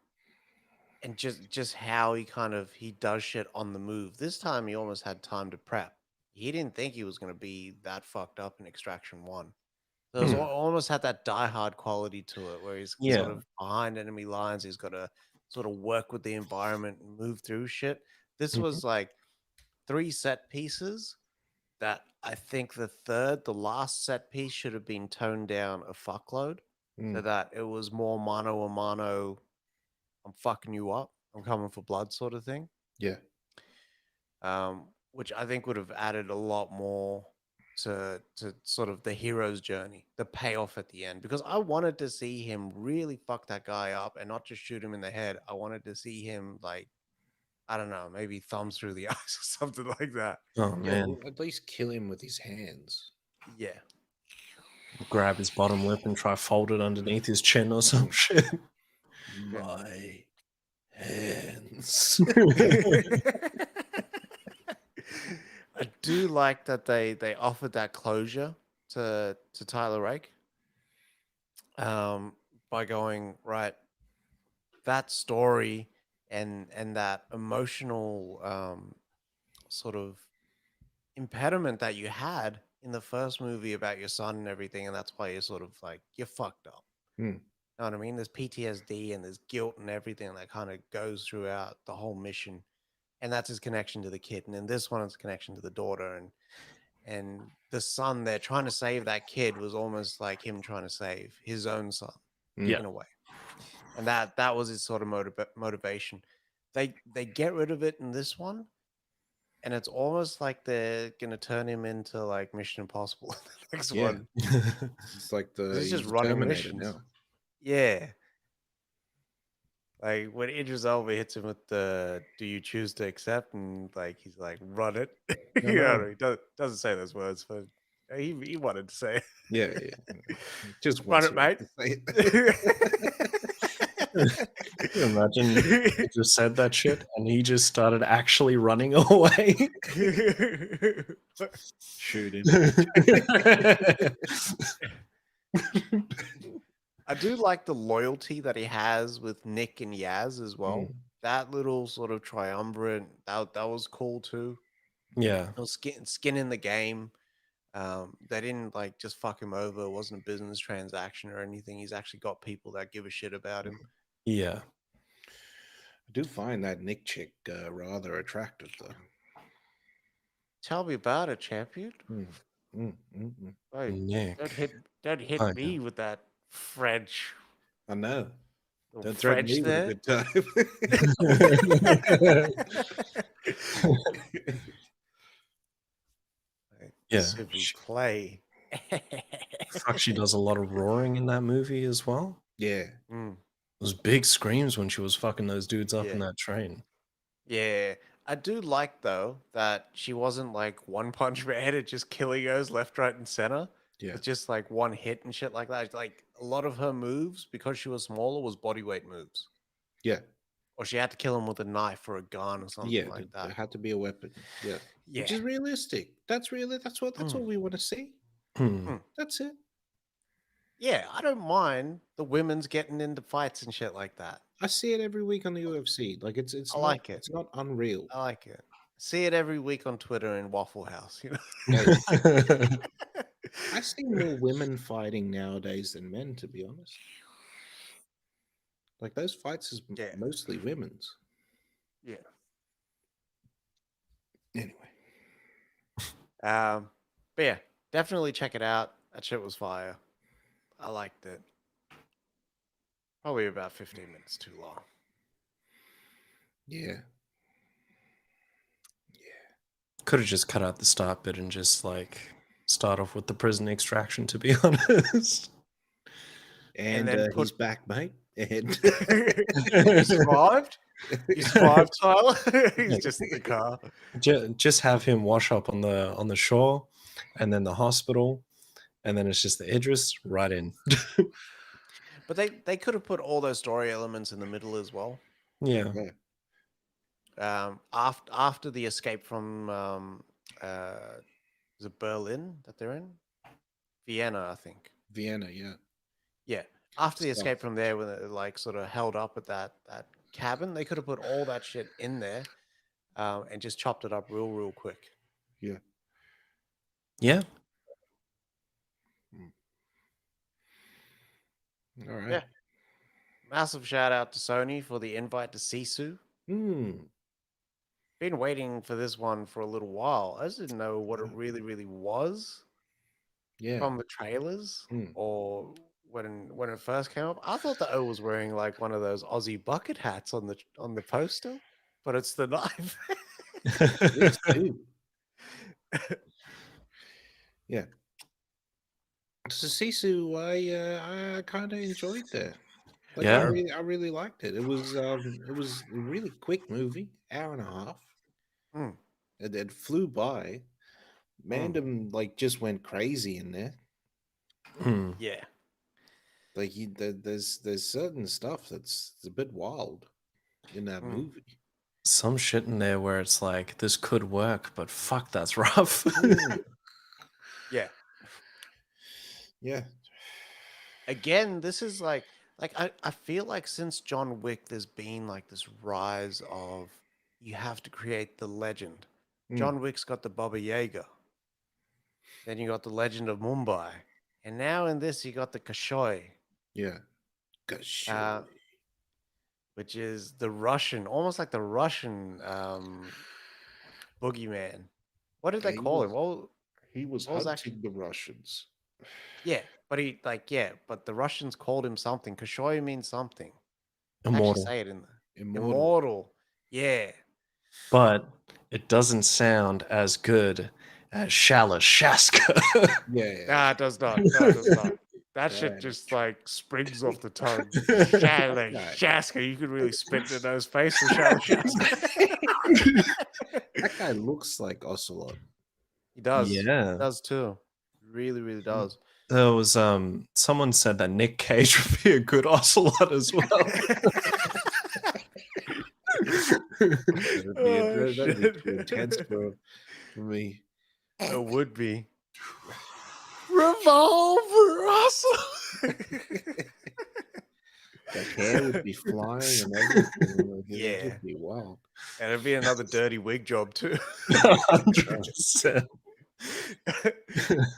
[SPEAKER 1] just how he does shit on the move. This time he almost had time to prep. He didn't think he was going to be that fucked up in Extraction 1. So it was
[SPEAKER 3] Mm.
[SPEAKER 1] almost had that Die Hard quality to it, where he's sort
[SPEAKER 3] Yeah.
[SPEAKER 1] of behind enemy lines. He's got to sort of work with the environment and move through shit. This
[SPEAKER 3] Mhm.
[SPEAKER 1] was like 3 set pieces that I think the last set piece should have been toned down a fuckload so
[SPEAKER 2] Mm.
[SPEAKER 1] that it was more mano a mano, I'm fucking you up, I'm coming for blood sort of thing.
[SPEAKER 2] Yeah.
[SPEAKER 1] Which I think would have added a lot more to sort of the hero's journey, the payoff at the end. Because I wanted to see him really fuck that guy up and not just shoot him in the head. I wanted to see him like, I don't know, maybe thumbs through the eyes or something like that.
[SPEAKER 3] Oh
[SPEAKER 2] Yeah,
[SPEAKER 3] man.
[SPEAKER 2] or at least kill him with his hands.
[SPEAKER 1] Yeah.
[SPEAKER 3] Grab his bottom lip and try fold it underneath his chin or some shit.
[SPEAKER 2] My hands.
[SPEAKER 1] I do like that they offered that closure to Tyler Rake, by going right, that story and that emotional sort of impediment that you had in the first movie about your son and everything, and that's why you're sort of like, you're fucked up.
[SPEAKER 2] Mm.
[SPEAKER 1] Know what I mean? There's PTSD and there's guilt and everything that kind of goes throughout the whole mission, and that's his connection to the kid. And in this one, it's connection to the daughter, and the son. They're trying to save that kid was almost like him trying to save his own son
[SPEAKER 3] Yeah.
[SPEAKER 1] in a way, and that was his sort of motivation. They get rid of it in this one, and it's almost like they're gonna turn him into like Mission Impossible in the next
[SPEAKER 2] Yeah.
[SPEAKER 1] one.
[SPEAKER 2] It's like
[SPEAKER 1] 'Cause he's just
[SPEAKER 2] he's a
[SPEAKER 1] running
[SPEAKER 2] Terminator
[SPEAKER 1] missions.
[SPEAKER 2] now.
[SPEAKER 1] Yeah. Like when Idris Elba hits him with the "Do you choose to accept?" and like he's like, "Run it."
[SPEAKER 2] I
[SPEAKER 1] You know,
[SPEAKER 2] know.
[SPEAKER 1] he doesn't say those words, but he wanted to say
[SPEAKER 2] Yeah, yeah. Just
[SPEAKER 1] "Run
[SPEAKER 2] wants
[SPEAKER 1] it, mate."
[SPEAKER 2] to say
[SPEAKER 3] Can you imagine he just said that shit and he just started actually running away?
[SPEAKER 2] Shoot him.
[SPEAKER 1] I do like the loyalty that he has with Nick and Yaz as well.
[SPEAKER 2] Mm.
[SPEAKER 1] That little sort of triumvirate, that was cool too.
[SPEAKER 3] Yeah.
[SPEAKER 1] No skin in the game. They didn't like just fuck him over. It wasn't a business transaction or anything. He's actually got people that give a shit about him.
[SPEAKER 3] Yeah.
[SPEAKER 2] I do find that Nick chick rather attractive, though.
[SPEAKER 1] Tell me about it, champion.
[SPEAKER 2] Mm. Mm, mm, mm.
[SPEAKER 1] Hey,
[SPEAKER 3] Nick.
[SPEAKER 1] don't hit
[SPEAKER 3] Oh,
[SPEAKER 1] me with that French.
[SPEAKER 2] I know.
[SPEAKER 1] Little
[SPEAKER 2] Don't threaten
[SPEAKER 1] French
[SPEAKER 2] me with a
[SPEAKER 1] there.
[SPEAKER 2] good time.
[SPEAKER 3] Yeah.
[SPEAKER 1] S'il vous plaît.
[SPEAKER 3] Fuck, she does a lot of roaring in that movie as well.
[SPEAKER 2] Yeah.
[SPEAKER 1] Mm,
[SPEAKER 3] Those big screams when she was fucking those dudes up in
[SPEAKER 1] yeah.
[SPEAKER 3] that train.
[SPEAKER 1] Yeah. I do like though that she wasn't like One Punch Man at just killing us left, right, and center.
[SPEAKER 2] Yeah.
[SPEAKER 1] With just like one hit and shit like that. Like a lot of her moves, because she was smaller, was bodyweight moves.
[SPEAKER 2] Yeah.
[SPEAKER 1] Or she had to kill him with a knife or a gun or something
[SPEAKER 2] Yeah.
[SPEAKER 1] like
[SPEAKER 2] There
[SPEAKER 1] that.
[SPEAKER 2] had to be a weapon. Yeah.
[SPEAKER 1] Yeah.
[SPEAKER 2] Which is realistic. That's really that's what that's all we want to see.
[SPEAKER 3] Hmm.
[SPEAKER 2] That's it.
[SPEAKER 1] Yeah, I don't mind the women's getting into fights and shit like that.
[SPEAKER 2] I see it every week on the UFC. Like it's
[SPEAKER 1] I like it.
[SPEAKER 2] it's not unreal.
[SPEAKER 1] I like it. See it every week on Twitter in Waffle House, you know.
[SPEAKER 2] Yeah. I see more women fighting nowadays than men, to be honest. Like those fights is
[SPEAKER 1] Yeah.
[SPEAKER 2] mostly women's.
[SPEAKER 1] Yeah.
[SPEAKER 2] Anyway.
[SPEAKER 1] But yeah, definitely check it out. That shit was fire. I liked it. Probably about 15 minutes too long.
[SPEAKER 2] Yeah.
[SPEAKER 3] Could have just cut out the start bit and just like start off with the prison extraction, to be honest.
[SPEAKER 2] And
[SPEAKER 1] then
[SPEAKER 2] he's back, mate. And
[SPEAKER 1] You survived? You survived, Tyler? He's just in the car.
[SPEAKER 3] Just have him wash up on the shore, and then the hospital, and then it's just the Idris right in.
[SPEAKER 1] But they could have put all those story elements in the middle as well.
[SPEAKER 3] Yeah.
[SPEAKER 2] yeah,
[SPEAKER 1] After the escape from is it Berlin that they're in? Vienna, I think.
[SPEAKER 2] Vienna, yeah.
[SPEAKER 1] Yeah. After the
[SPEAKER 2] Stuff.
[SPEAKER 1] escape from there, when they're like sort of held up at that cabin, they could have put all that shit in there, and just chopped it up real quick.
[SPEAKER 2] Yeah.
[SPEAKER 3] Yeah.
[SPEAKER 2] All right.
[SPEAKER 1] Yeah. Massive shout out to Sony for the invite to Sisu.
[SPEAKER 2] Hmm.
[SPEAKER 1] Been waiting for this one for a little while. I just didn't know what it really was
[SPEAKER 2] Yeah.
[SPEAKER 1] from the trailers
[SPEAKER 2] Hmm.
[SPEAKER 1] or when it first came up. I thought the O was wearing like one of those Aussie bucket hats on the poster, but it's the knife.
[SPEAKER 2] Yes, too. Yeah. So Sisu, I kind of enjoyed that. Like
[SPEAKER 3] Yeah.
[SPEAKER 2] I really liked it. It was a really quick movie, hour and a half.
[SPEAKER 1] Mm,
[SPEAKER 2] It flew by.
[SPEAKER 1] mm,
[SPEAKER 2] Mandem like just went crazy in there.
[SPEAKER 3] Mm.
[SPEAKER 1] yeah.
[SPEAKER 2] Like there's certain stuff that's a bit wild in that
[SPEAKER 1] Mm,
[SPEAKER 2] movie.
[SPEAKER 3] Some shit in there where it's like this could work, but fuck, that's rough.
[SPEAKER 2] Mm,
[SPEAKER 1] yeah.
[SPEAKER 2] yeah.
[SPEAKER 1] Again, this is like I feel like since John Wick, there's been like this rise of you have to create the legend.
[SPEAKER 2] Mm,
[SPEAKER 1] John Wick's got the Baba Yaga. Then you got the Legend of Mumbai, and now in this you got the Kashoy,
[SPEAKER 2] yeah. Gosh.
[SPEAKER 1] uh, which is the Russian, almost like the Russian boogeyman. What did they
[SPEAKER 2] He
[SPEAKER 1] call him?
[SPEAKER 2] was he was
[SPEAKER 1] What was actually?
[SPEAKER 2] hunting the Russians.
[SPEAKER 1] Yeah, but but the Russians called him something. Kashoy means something. They actually
[SPEAKER 3] Immortal.
[SPEAKER 1] say it in the
[SPEAKER 2] Immortal.
[SPEAKER 1] immortal. Yeah.
[SPEAKER 3] But it doesn't sound as good as Shalashaska.
[SPEAKER 2] Yeah, yeah.
[SPEAKER 1] Nah, it does not. No, it does not. That shit
[SPEAKER 2] Damn.
[SPEAKER 1] just like springs off the tongue. Shala
[SPEAKER 2] Right.
[SPEAKER 1] Shaska. You could really spit in those face for Shala Shaska.
[SPEAKER 2] That guy looks like Ocelot.
[SPEAKER 1] He does. He
[SPEAKER 3] Yeah.
[SPEAKER 1] does too. Really does.
[SPEAKER 3] There was someone said that Nick Cage would be a good ocelot as well.
[SPEAKER 1] Oh,
[SPEAKER 2] That'd be
[SPEAKER 1] shit.
[SPEAKER 2] too intense for me.
[SPEAKER 1] It would be. Revolver Russell.
[SPEAKER 2] The hair would be flying and everything. Like, it would
[SPEAKER 1] Yeah.
[SPEAKER 2] just be wild.
[SPEAKER 1] And it'd be another dirty wig job too.
[SPEAKER 3] 100%.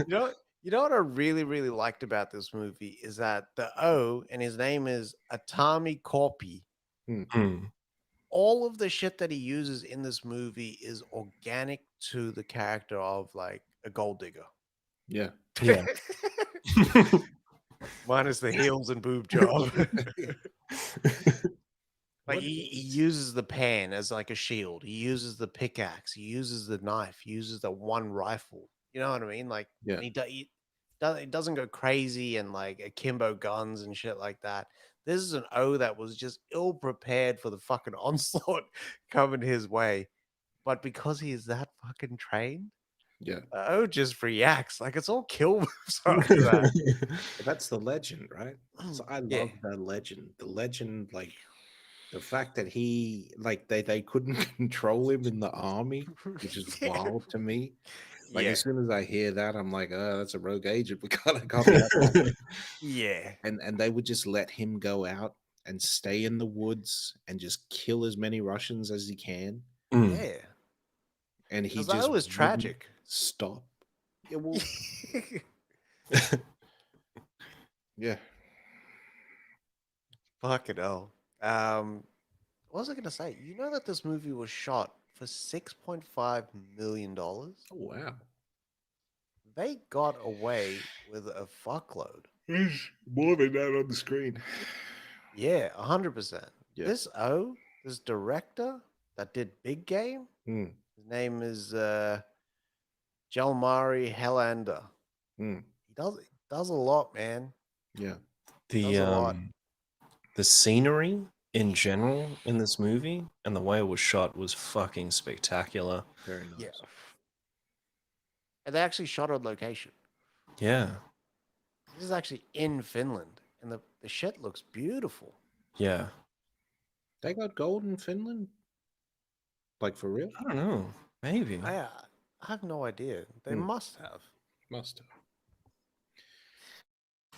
[SPEAKER 1] You know what I really liked about this movie is that the O and his name is Atami Corpi.
[SPEAKER 3] Hmm.
[SPEAKER 1] All of the shit that he uses in this movie is organic to the character of like a gold digger.
[SPEAKER 2] Yeah.
[SPEAKER 3] Yeah.
[SPEAKER 1] Minus the heels and boob job. Like
[SPEAKER 2] What
[SPEAKER 1] he
[SPEAKER 2] is-
[SPEAKER 1] uses the pan as like a shield. He uses the pickaxe. He uses the knife. He uses the one rifle. You know what I mean? Like
[SPEAKER 2] Yeah.
[SPEAKER 1] and it doesn't go crazy and like akimbo guns and shit like that. This is an O that was just ill prepared for the fucking onslaught coming his way. But because he is that fucking trained,
[SPEAKER 2] Yeah.
[SPEAKER 1] O just reacts. Like it's all kill moves after that.
[SPEAKER 2] But that's the legend, right? So I
[SPEAKER 1] Yeah.
[SPEAKER 2] love that legend. The legend, like the fact that he like they couldn't control him in the army, which is
[SPEAKER 1] Yeah.
[SPEAKER 2] wild to me. Like
[SPEAKER 1] Yeah.
[SPEAKER 2] as soon as I hear that, I'm like, oh, that's a rogue agent. We gotta copy that.
[SPEAKER 1] Yeah.
[SPEAKER 2] And they would just let him go out and stay in the woods and just kill as many Russians as he can.
[SPEAKER 3] Mm.
[SPEAKER 1] Yeah.
[SPEAKER 2] And he
[SPEAKER 1] Because
[SPEAKER 2] just
[SPEAKER 1] O is
[SPEAKER 2] wouldn't
[SPEAKER 1] tragic.
[SPEAKER 2] stop. Yeah, well, yeah.
[SPEAKER 1] Fucking hell. What was I gonna say? You know that this movie was shot for $6.5 million?
[SPEAKER 2] Oh, wow.
[SPEAKER 1] They got away with a fuckload.
[SPEAKER 2] There's more than that on the screen.
[SPEAKER 1] Yeah, 100%.
[SPEAKER 2] Yeah.
[SPEAKER 1] This director that did Big Game,
[SPEAKER 2] Mm,
[SPEAKER 1] his name is Jalmari Helander.
[SPEAKER 2] mm,
[SPEAKER 1] He does a lot, man.
[SPEAKER 2] yeah.
[SPEAKER 1] Does
[SPEAKER 3] The
[SPEAKER 1] a lot.
[SPEAKER 3] the scenery in general in this movie and the way it was shot was fucking spectacular.
[SPEAKER 2] Very
[SPEAKER 1] Yeah.
[SPEAKER 2] nice.
[SPEAKER 1] And they actually shot on location.
[SPEAKER 3] Yeah,
[SPEAKER 1] This is actually in Finland, and the shit looks beautiful.
[SPEAKER 3] yeah.
[SPEAKER 2] They got gold in Finland, like for real.
[SPEAKER 3] I don't know. Maybe.
[SPEAKER 1] I have no idea. They
[SPEAKER 2] Hmm.
[SPEAKER 1] must have.
[SPEAKER 2] Must have.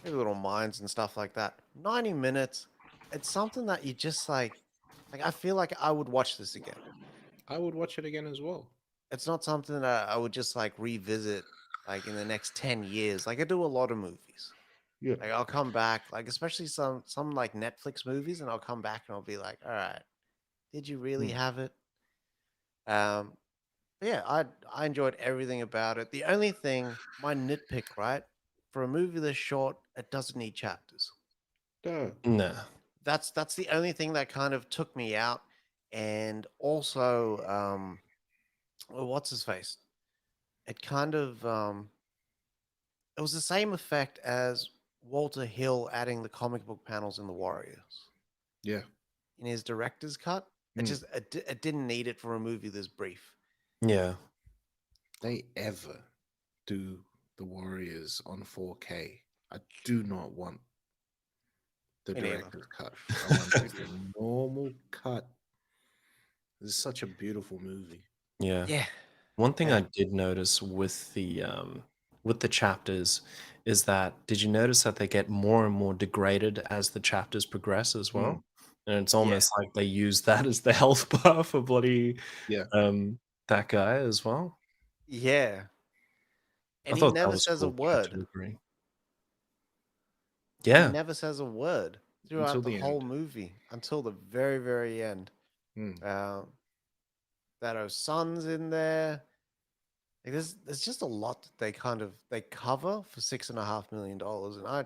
[SPEAKER 1] Maybe little mines and stuff like that. 90 minutes. It's something that you just like I feel like I would watch this again.
[SPEAKER 2] I would watch it again as well.
[SPEAKER 1] It's not something that I would just like revisit like in the next 10 years. Like I do a lot of movies.
[SPEAKER 2] Yeah.
[SPEAKER 1] Like I'll come back, like especially some like Netflix movies, and I'll come back and I'll be like, all right, did you really have it? Um, but yeah, I enjoyed everything about it. The only thing, my nitpick, right, for a movie this short, it doesn't need chapters.
[SPEAKER 2] Duh.
[SPEAKER 3] Nah.
[SPEAKER 1] That's the only thing that kind of took me out, and also, well, what's his face? It kind of it was the same effect as Walter Hill adding the comic book panels in The Warriors
[SPEAKER 2] Yeah.
[SPEAKER 1] in his director's cut.
[SPEAKER 2] Mm.
[SPEAKER 1] It didn't need it for a movie this brief.
[SPEAKER 3] Yeah.
[SPEAKER 2] They ever do the Warriors on 4K, I do not want the
[SPEAKER 1] Me neither.
[SPEAKER 2] director's cut. I want like the normal cut. This is such a beautiful movie.
[SPEAKER 3] Yeah.
[SPEAKER 1] Yeah,
[SPEAKER 3] One thing
[SPEAKER 1] yeah.
[SPEAKER 3] I did notice with the chapters is that did you notice that they get more and more degraded as the chapters progress as
[SPEAKER 2] Mm.
[SPEAKER 3] well? And it's
[SPEAKER 1] Yeah.
[SPEAKER 3] almost like they use that as the health bar for bloody
[SPEAKER 2] Yeah.
[SPEAKER 3] that guy as well.
[SPEAKER 1] Yeah.
[SPEAKER 3] I
[SPEAKER 1] And he
[SPEAKER 3] thought that
[SPEAKER 1] never
[SPEAKER 3] was
[SPEAKER 1] says a
[SPEAKER 3] cool character
[SPEAKER 1] word.
[SPEAKER 3] delivery.
[SPEAKER 1] He
[SPEAKER 3] Yeah.
[SPEAKER 1] never says a word
[SPEAKER 2] Until
[SPEAKER 1] throughout the
[SPEAKER 2] the
[SPEAKER 1] whole
[SPEAKER 2] end.
[SPEAKER 1] movie until the very, very end.
[SPEAKER 2] Mm.
[SPEAKER 1] That Son's in there. Like there's just a lot that they cover for $6.5 million, and I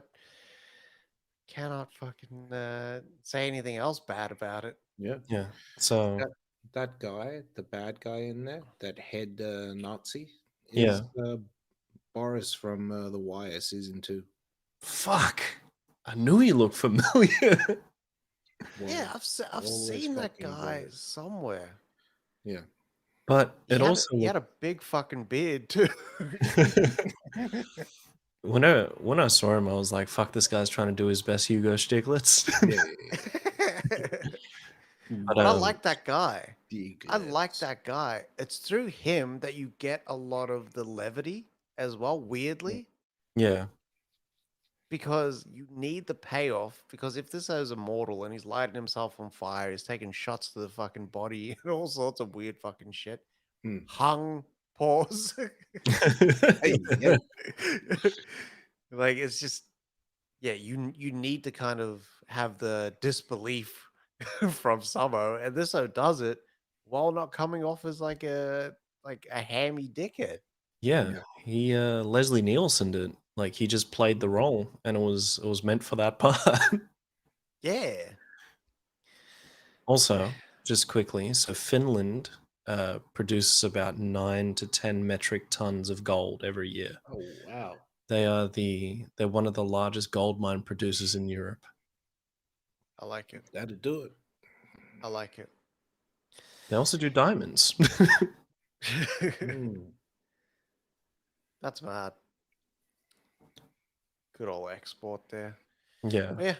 [SPEAKER 1] cannot fucking say anything else bad about it.
[SPEAKER 2] Yeah.
[SPEAKER 3] Yeah. So
[SPEAKER 2] That that guy, the bad guy in there, that head Nazi, is
[SPEAKER 3] yeah.
[SPEAKER 2] Boris from The Wire season 2.
[SPEAKER 3] Fuck. I knew he looked familiar.
[SPEAKER 1] Yeah,
[SPEAKER 2] Was
[SPEAKER 1] I've
[SPEAKER 2] always
[SPEAKER 1] seen that
[SPEAKER 2] fucking
[SPEAKER 1] guy
[SPEAKER 2] Boris.
[SPEAKER 1] somewhere.
[SPEAKER 2] Yeah.
[SPEAKER 3] But it also
[SPEAKER 1] He had
[SPEAKER 3] looked
[SPEAKER 1] a big fucking beard too.
[SPEAKER 3] when I saw him, I was like, "Fuck, this guy's trying to do his best Hugo Stiglitz."
[SPEAKER 2] Yeah. Yeah.
[SPEAKER 3] But
[SPEAKER 1] But I like that guy. I like
[SPEAKER 2] Diglets.
[SPEAKER 1] that guy. It's through him that you get a lot of the levity as well, weirdly,
[SPEAKER 3] yeah,
[SPEAKER 1] because you need the payoff. Because if this is immortal and he's lighting himself on fire, he's taking shots to the fucking body and all sorts of weird fucking shit.
[SPEAKER 2] Hmm.
[SPEAKER 1] Hung, pause.
[SPEAKER 2] Hey, hey.
[SPEAKER 1] Like it's just yeah, you need to kind of have the disbelief from Samo, and this does it while not coming off as like a hammy dickhead.
[SPEAKER 3] yeah.
[SPEAKER 2] Yeah.
[SPEAKER 3] He Leslie Nielsen did. Like he just played the role, and it was meant for that part.
[SPEAKER 1] Yeah.
[SPEAKER 3] Also, just quickly, so Finland produces about 9 to 10 metric tons of gold every year.
[SPEAKER 2] Oh, wow.
[SPEAKER 3] They're one of the largest gold mine producers in Europe.
[SPEAKER 1] I like it.
[SPEAKER 2] That'll do it.
[SPEAKER 1] I like it.
[SPEAKER 3] They also do diamonds.
[SPEAKER 2] Mm.
[SPEAKER 1] That's mad. Good old export there.
[SPEAKER 3] yeah.
[SPEAKER 1] But yeah.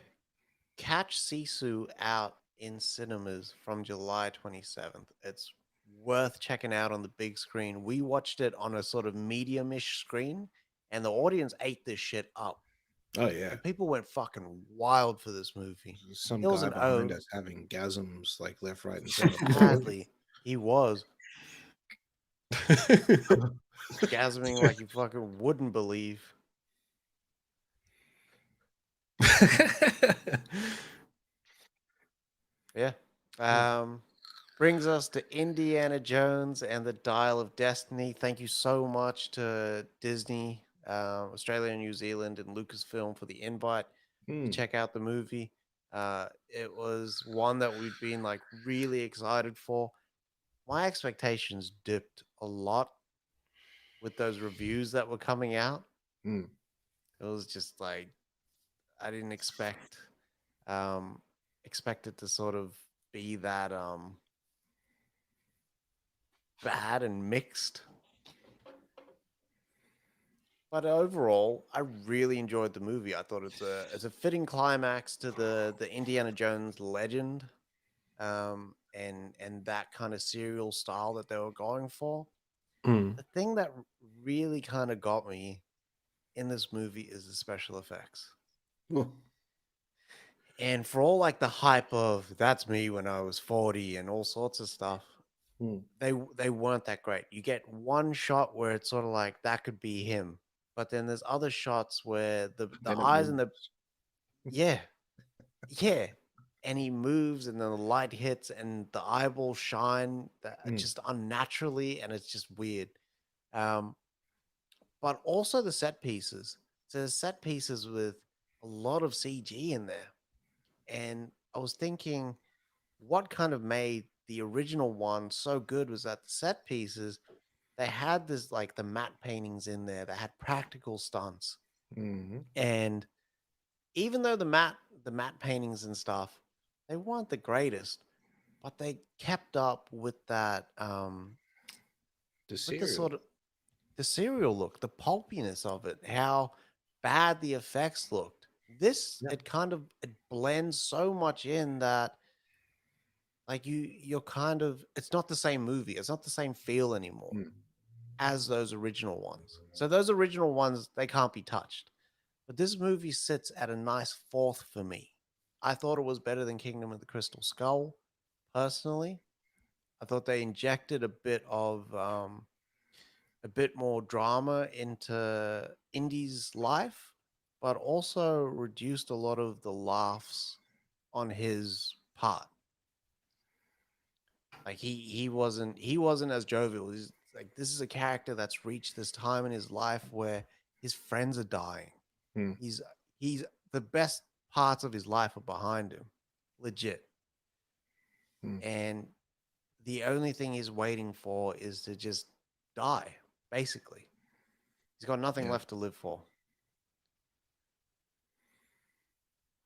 [SPEAKER 1] Catch Sisu out in cinemas from July 27th. It's worth checking out on the big screen. We watched it on a sort of medium-ish screen, and the audience ate this shit up.
[SPEAKER 2] Oh, yeah.
[SPEAKER 1] And people went fucking wild for this movie.
[SPEAKER 2] Some
[SPEAKER 1] It was
[SPEAKER 2] guy
[SPEAKER 1] an
[SPEAKER 2] behind
[SPEAKER 1] O.
[SPEAKER 2] us having gasms like left, right, and center.
[SPEAKER 1] Sadly, he was gasming like you fucking wouldn't believe. Yeah. Brings us to Indiana Jones and the Dial of Destiny. Thank you so much to Disney, Australia and New Zealand, and Lucasfilm for the invite to
[SPEAKER 2] Mm.
[SPEAKER 1] check out the movie. It was one that we'd been like really excited for. My expectations dipped a lot with those reviews that were coming out.
[SPEAKER 2] Mm.
[SPEAKER 1] It was just like I didn't expect. Um, expect it to sort of be that bad and mixed. But overall, I really enjoyed the movie. I thought it's a fitting climax to the Indiana Jones legend, and that kind of serial style that they were going for.
[SPEAKER 3] Mm.
[SPEAKER 1] The thing that really kind of got me in this movie is the special effects.
[SPEAKER 2] Oh,
[SPEAKER 1] And for all like the hype of that's me when I was 40 and all sorts of stuff,
[SPEAKER 2] mm.
[SPEAKER 1] they weren't that great. You get one shot where it's sort of like that could be him, but then there's other shots where the
[SPEAKER 2] Then it
[SPEAKER 1] eyes and
[SPEAKER 2] moves.
[SPEAKER 1] the yeah, yeah, and he moves and then the light hits and the eyeballs shine
[SPEAKER 2] Mm.
[SPEAKER 1] just unnaturally and it's just weird. Um, but also the set pieces. So there's set pieces with a lot of CG in there, and I was thinking what kind of made the original one so good was that the set pieces they had this like the matte paintings in there that had practical stunts.
[SPEAKER 2] Hmm.
[SPEAKER 1] And even though the matte paintings and stuff, they weren't the greatest, but they kept up
[SPEAKER 2] The
[SPEAKER 1] with the
[SPEAKER 2] cereal.
[SPEAKER 1] sort of the serial look, the pulpiness of it, how bad the effects looked. This
[SPEAKER 2] Yeah.
[SPEAKER 1] it blends so much in that like you're kind of it's not the same movie. It's not the same feel anymore
[SPEAKER 2] Mm.
[SPEAKER 1] as those original ones. So those original ones they can't be touched. But this movie sits at a nice fourth for me. I thought it was better than Kingdom of the Crystal Skull, personally. I thought they injected a bit more drama into Indy's life, but also reduced a lot of the laughs on his part. Like he wasn't as jovial. He's like this is a character that's reached this time in his life where his friends are dying.
[SPEAKER 2] Mm.
[SPEAKER 1] He's he's the best parts of his life are behind him, legit.
[SPEAKER 2] Mm.
[SPEAKER 1] And the only thing he's waiting for is to just die, basically. He's got nothing
[SPEAKER 2] Yeah.
[SPEAKER 1] left to live for.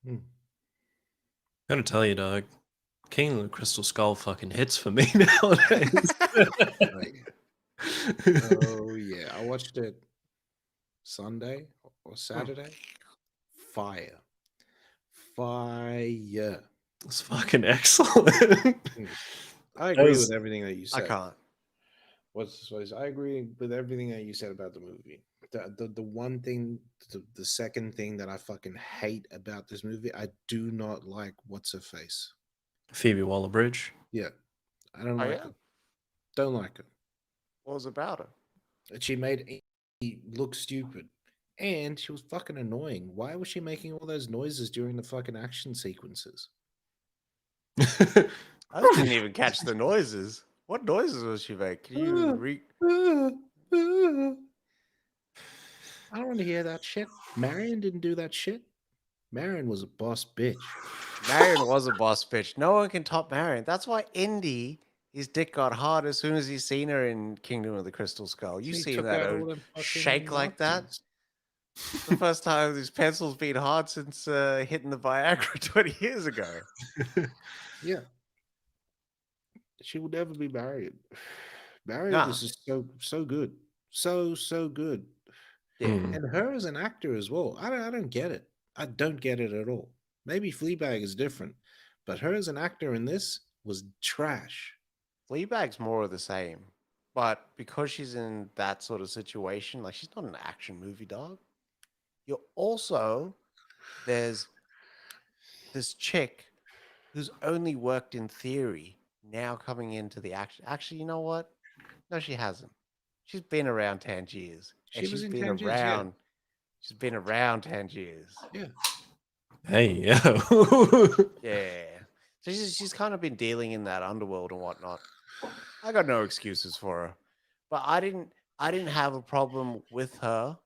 [SPEAKER 2] Mm.
[SPEAKER 3] Gotta tell you, dog, King of the Crystal Skull fucking hits for me nowadays.
[SPEAKER 2] Right. Oh yeah, I watched it Sunday or
[SPEAKER 1] Hmm.
[SPEAKER 2] Saturday. Fire, fire.
[SPEAKER 3] It's fucking excellent.
[SPEAKER 2] Mm. I
[SPEAKER 3] That
[SPEAKER 2] agree with
[SPEAKER 3] was
[SPEAKER 2] everything that you
[SPEAKER 1] I
[SPEAKER 2] said.
[SPEAKER 1] can't.
[SPEAKER 2] I agree with everything that you said about the movie. The one thing, the second thing that I fucking hate about this movie, I do not like what's her face.
[SPEAKER 3] Phoebe Waller-Bridge.
[SPEAKER 2] Yeah, I don't
[SPEAKER 1] Oh
[SPEAKER 2] like
[SPEAKER 1] yeah?
[SPEAKER 2] her. Don't like her.
[SPEAKER 1] What was about it?
[SPEAKER 2] She made me look stupid. And she was fucking annoying. Why was she making all those noises during the fucking action sequences?
[SPEAKER 1] I didn't even catch the noises. What noises was she making? Can you re
[SPEAKER 2] I don't want to hear that shit. Marion didn't do that shit. Marion was a boss bitch.
[SPEAKER 1] Marion was a boss bitch. No one can top Marion. That's why Indy, his dick got hard as soon as he seen her in Kingdom of the Crystal Skull. You
[SPEAKER 2] She
[SPEAKER 1] seen
[SPEAKER 2] took
[SPEAKER 1] that
[SPEAKER 2] out all them
[SPEAKER 1] shake
[SPEAKER 2] fucking
[SPEAKER 1] like that?
[SPEAKER 2] Nazis.
[SPEAKER 1] The first time his pencil's been hard since hitting the Viagra 20 years ago.
[SPEAKER 2] Yeah, she will never be married. Marion
[SPEAKER 1] Nah,
[SPEAKER 2] is just so good, so good,
[SPEAKER 1] yeah.
[SPEAKER 3] Mm.
[SPEAKER 2] and her as an actor as well. I don't get it. I don't get it at all. Maybe Fleabag is different, but her as an actor in this was trash.
[SPEAKER 1] Fleabag's more of the same. But because she's in that sort of situation, like she's not an action movie dog. You're also, there's this chick who's only worked in theory now coming into the action. Actually, you know what? No, she hasn't. She's been around Tangiers, and
[SPEAKER 2] She was in Tangiers, yeah,
[SPEAKER 1] she's been around Tangiers.
[SPEAKER 2] yeah.
[SPEAKER 3] Hey, yo.
[SPEAKER 1] Yeah. So she's kind of been dealing in that underworld and whatnot. I got no excuses for her. But I didn't have a problem with her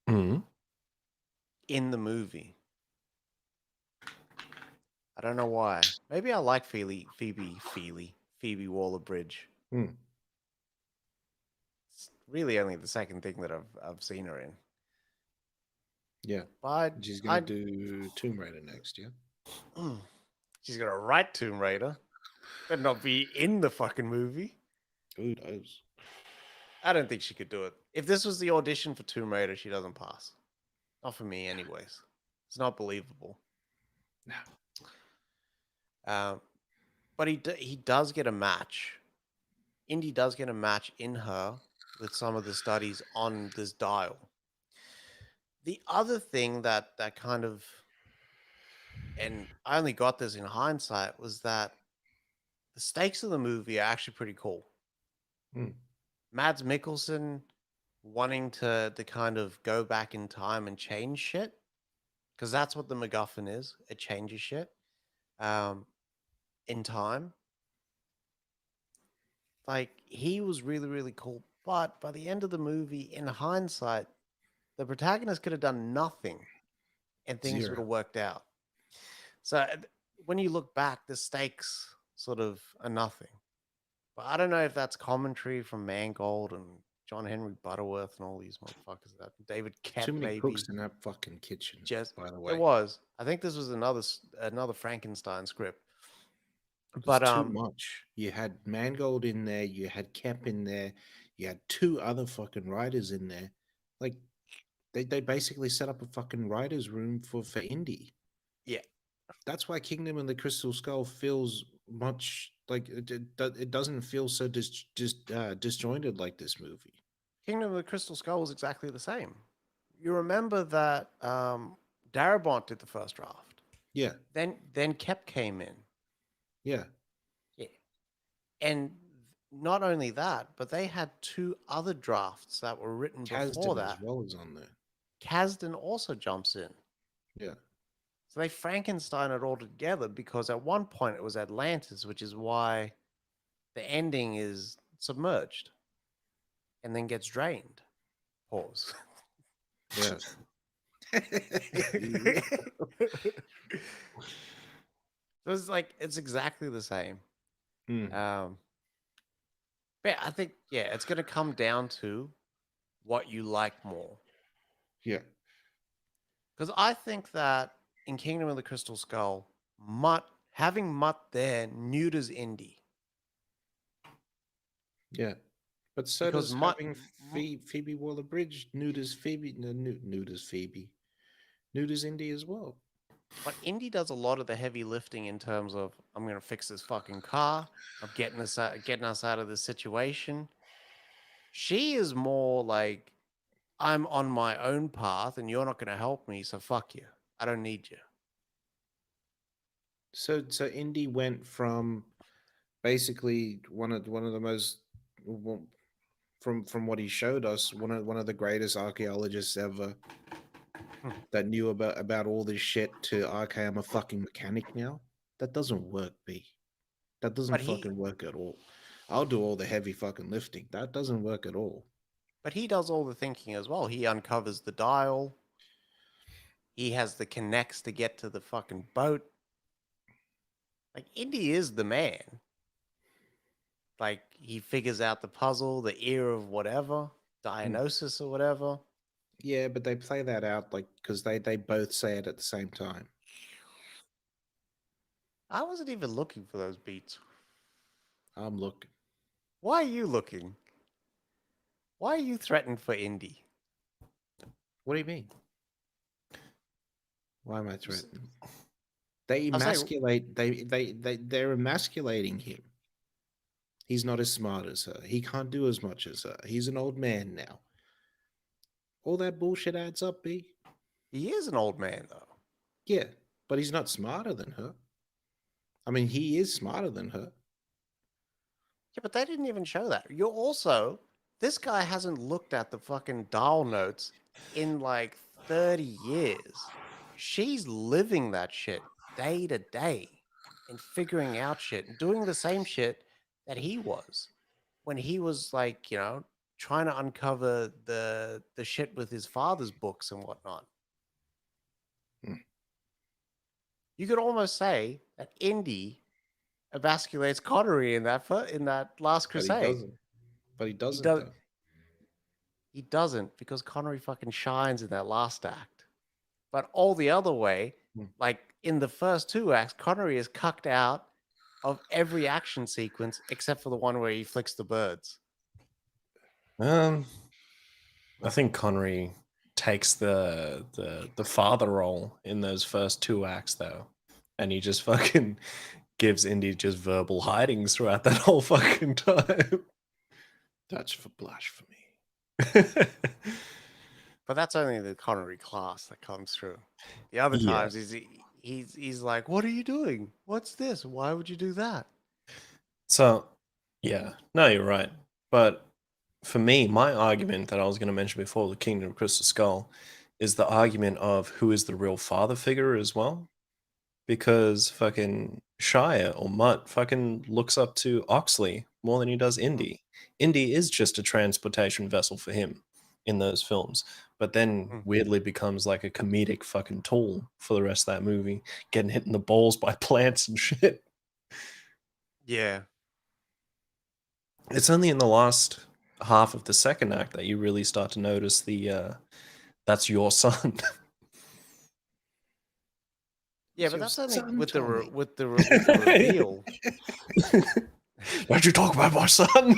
[SPEAKER 3] Mm.
[SPEAKER 1] in the movie. I don't know why. Maybe I like Phoebe Waller Bridge.
[SPEAKER 2] Hmm.
[SPEAKER 1] It's really only the second thing that I've seen her in.
[SPEAKER 2] Yeah.
[SPEAKER 1] But
[SPEAKER 2] And she's gonna
[SPEAKER 1] I,
[SPEAKER 2] do Tomb Raider next, yeah?
[SPEAKER 1] she's gonna write Tomb Raider, but not be in the fucking movie.
[SPEAKER 2] Who knows?
[SPEAKER 1] I don't think she could do it. If this was the audition for Tomb Raider, she doesn't pass. Not for me, anyways. It's not believable.
[SPEAKER 2] No.
[SPEAKER 1] Um, but he does get a match. Indy does get a match in her with some of the studies on this dial. The other thing that kind of, and I only got this in hindsight, was that the stakes of the movie are actually pretty cool.
[SPEAKER 2] Hmm.
[SPEAKER 1] Mads Mikkelsen wanting to kind of go back in time and change shit, because that's what the MacGuffin is. It changes shit um, in time. Like, he was really, really cool. But by the end of the movie, in hindsight, the protagonist could have done nothing and things would
[SPEAKER 2] Zero.
[SPEAKER 1] have worked out. So when you look back, the stakes sort of are nothing. But I don't know if that's commentary from Mangold and John Henry Butterworth and all these motherfuckers. That David
[SPEAKER 2] Too
[SPEAKER 1] Kep
[SPEAKER 2] many
[SPEAKER 1] maybe.
[SPEAKER 2] cooks in that fucking kitchen,
[SPEAKER 1] Just
[SPEAKER 2] by the
[SPEAKER 1] it
[SPEAKER 2] way.
[SPEAKER 1] was. I think this was another Frankenstein script.
[SPEAKER 2] It's
[SPEAKER 1] But
[SPEAKER 2] too much. You had Mangold in there, you had Kemp in there, you had two other fucking writers in there. Like they basically set up a fucking writer's room for indie.
[SPEAKER 1] yeah,
[SPEAKER 2] That's why Kingdom and the Crystal Skull feels much like it doesn't feel so disjointed like this movie.
[SPEAKER 1] Kingdom of the Crystal Skull was exactly the same. You remember that Darabont did the first draft.
[SPEAKER 2] Yeah,
[SPEAKER 1] Then Kep came in.
[SPEAKER 2] yeah.
[SPEAKER 1] Yeah. And not only that, but they had two other drafts that were written before
[SPEAKER 2] Kasdan as
[SPEAKER 1] that.
[SPEAKER 2] well is on there.
[SPEAKER 1] Kasdan also jumps in.
[SPEAKER 2] Yeah.
[SPEAKER 1] So they Frankenstein it all together because at one point it was Atlantis, which is why the ending is submerged and then gets drained. Pause.
[SPEAKER 2] Yeah.
[SPEAKER 1] So it's like it's exactly the same.
[SPEAKER 2] Mm,
[SPEAKER 1] Um, but I think it's going to come down to what you like more.
[SPEAKER 2] yeah.
[SPEAKER 1] Because I think that in Kingdom of the Crystal Skull, having Mutt there neuters Indy.
[SPEAKER 2] Yeah. But so
[SPEAKER 1] Because
[SPEAKER 2] does having Phoebe Waller Bridge neuters Phoebe, no, neuters Phoebe, neuters Indy as well.
[SPEAKER 1] but Indy does a lot of the heavy lifting in terms of I'm going to fix this fucking car. I'm getting us out of this situation. She is more like I'm on my own path and you're not going to help me, so fuck you. I don't need you.
[SPEAKER 2] So Indy went from basically one of the most well, from what he showed us, one of the greatest archaeologists ever
[SPEAKER 1] Hmm.
[SPEAKER 2] that knew about all this shit to okay, I'm a fucking mechanic now. That doesn't work, B. That doesn't
[SPEAKER 1] But he
[SPEAKER 2] fucking work at all. I'll do all the heavy fucking lifting. That doesn't work at all.
[SPEAKER 1] but he does all the thinking as well. He uncovers the dial. He has the connects to get to the fucking boat. Like Indy is the man. Like he figures out the puzzle, the ear of whatever,
[SPEAKER 2] Hmm.
[SPEAKER 1] diagnosis or whatever.
[SPEAKER 2] Yeah, but they play that out like because they both say it at the same time.
[SPEAKER 1] I wasn't even looking for those beats.
[SPEAKER 2] I'm looking.
[SPEAKER 1] Why are you looking? Why are you threatened for Indy?
[SPEAKER 2] What do you mean? Why am I threatened? They
[SPEAKER 1] I'll say,
[SPEAKER 2] emasculate. They're emasculating him. He's not as smart as her. He can't do as much as her. He's an old man now. All that bullshit adds up, B.
[SPEAKER 1] he is an old man though.
[SPEAKER 2] Yeah, but he's not smarter than her. I mean, he is smarter than her.
[SPEAKER 1] Yeah, but they didn't even show that. You're also, this guy hasn't looked at the fucking dial notes in like 30 years. She's living that shit day to day and figuring out shit and doing the same shit that he was when he was like, trying to uncover the shit with his father's books and whatnot.
[SPEAKER 2] Hmm.
[SPEAKER 1] You could almost say that Indy emasculates Connery in that Last
[SPEAKER 2] But he
[SPEAKER 1] Crusade.
[SPEAKER 2] doesn't. But he
[SPEAKER 1] He
[SPEAKER 2] doesn't
[SPEAKER 1] does.
[SPEAKER 2] though.
[SPEAKER 1] He doesn't because Connery fucking shines in that last act. But all the other way,
[SPEAKER 2] Hmm.
[SPEAKER 1] like in the first two acts, Connery is cucked out of every action sequence except for the one where he flicks the birds.
[SPEAKER 3] Um, I think Connery takes the father role in those first two acts though, and he just fucking gives Indy just verbal hidings throughout that whole fucking time.
[SPEAKER 2] That's for blasphemy.
[SPEAKER 1] But that's only the Connery class that comes through. The other
[SPEAKER 3] Yeah.
[SPEAKER 1] times he's like, "What are you doing? What's this? Why would you do that?"
[SPEAKER 3] So, yeah, no, you're right. But for me, my argument that I was going to mention before the Kingdom of Crystal Skull is the argument of who is the real father figure as well. Because fucking Shia or Mutt fucking looks up to Oxley more than he does Indy. Indy is just a transportation vessel for him in those films, but then
[SPEAKER 1] Mm.
[SPEAKER 3] weirdly becomes like a comedic fucking tool for the rest of that movie, getting hit in the balls by plants and shit.
[SPEAKER 1] Yeah.
[SPEAKER 3] It's only in the last half of the second act that you really start to notice the that's your son.
[SPEAKER 1] Yeah,
[SPEAKER 2] It's
[SPEAKER 1] but
[SPEAKER 2] your
[SPEAKER 1] that's only
[SPEAKER 2] son,
[SPEAKER 1] with the
[SPEAKER 2] Tommy.
[SPEAKER 1] with the reveal.
[SPEAKER 3] Don't you talk about my son?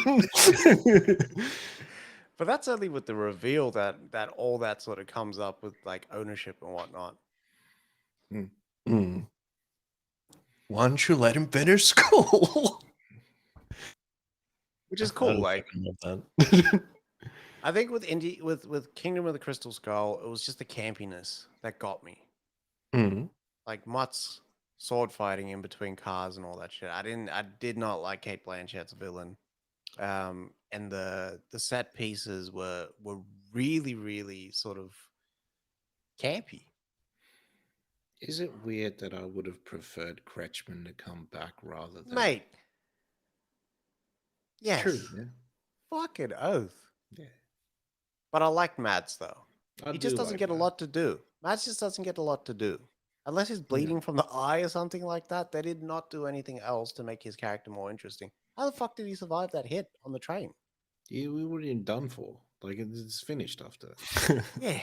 [SPEAKER 1] But that's only with the reveal that all that sort of comes up with like ownership and whatnot.
[SPEAKER 3] Mm. Why don't you let him finish school?
[SPEAKER 1] Which is
[SPEAKER 3] I
[SPEAKER 1] cool.
[SPEAKER 3] don't
[SPEAKER 1] Like
[SPEAKER 3] fucking love that.
[SPEAKER 1] I think with with Kingdom of the Crystal Skull, it was just the campiness that got me.
[SPEAKER 3] Mm.
[SPEAKER 1] Like Mutt's sword fighting in between cars and all that shit. I did not like Kate Blanchett's villain. And the set pieces were really sort of campy.
[SPEAKER 2] Is it weird that I would have preferred Kretschmann to come back rather than?
[SPEAKER 1] Mate,
[SPEAKER 2] It's true.
[SPEAKER 1] yes.
[SPEAKER 2] Yeah.
[SPEAKER 1] Fucking oath.
[SPEAKER 2] Yeah.
[SPEAKER 1] But I like Mads though.
[SPEAKER 2] I
[SPEAKER 1] He just
[SPEAKER 2] do
[SPEAKER 1] doesn't
[SPEAKER 2] like
[SPEAKER 1] get a
[SPEAKER 2] that.
[SPEAKER 1] lot to do. Mads just doesn't get a lot to do. Unless he's
[SPEAKER 2] Yeah.
[SPEAKER 1] bleeding from the eye or something like that, they did not do anything else to make his character more interesting. How the fuck did he survive that hit on the train?
[SPEAKER 2] Yeah, we were already done for. Like it's finished after that.
[SPEAKER 1] Yeah.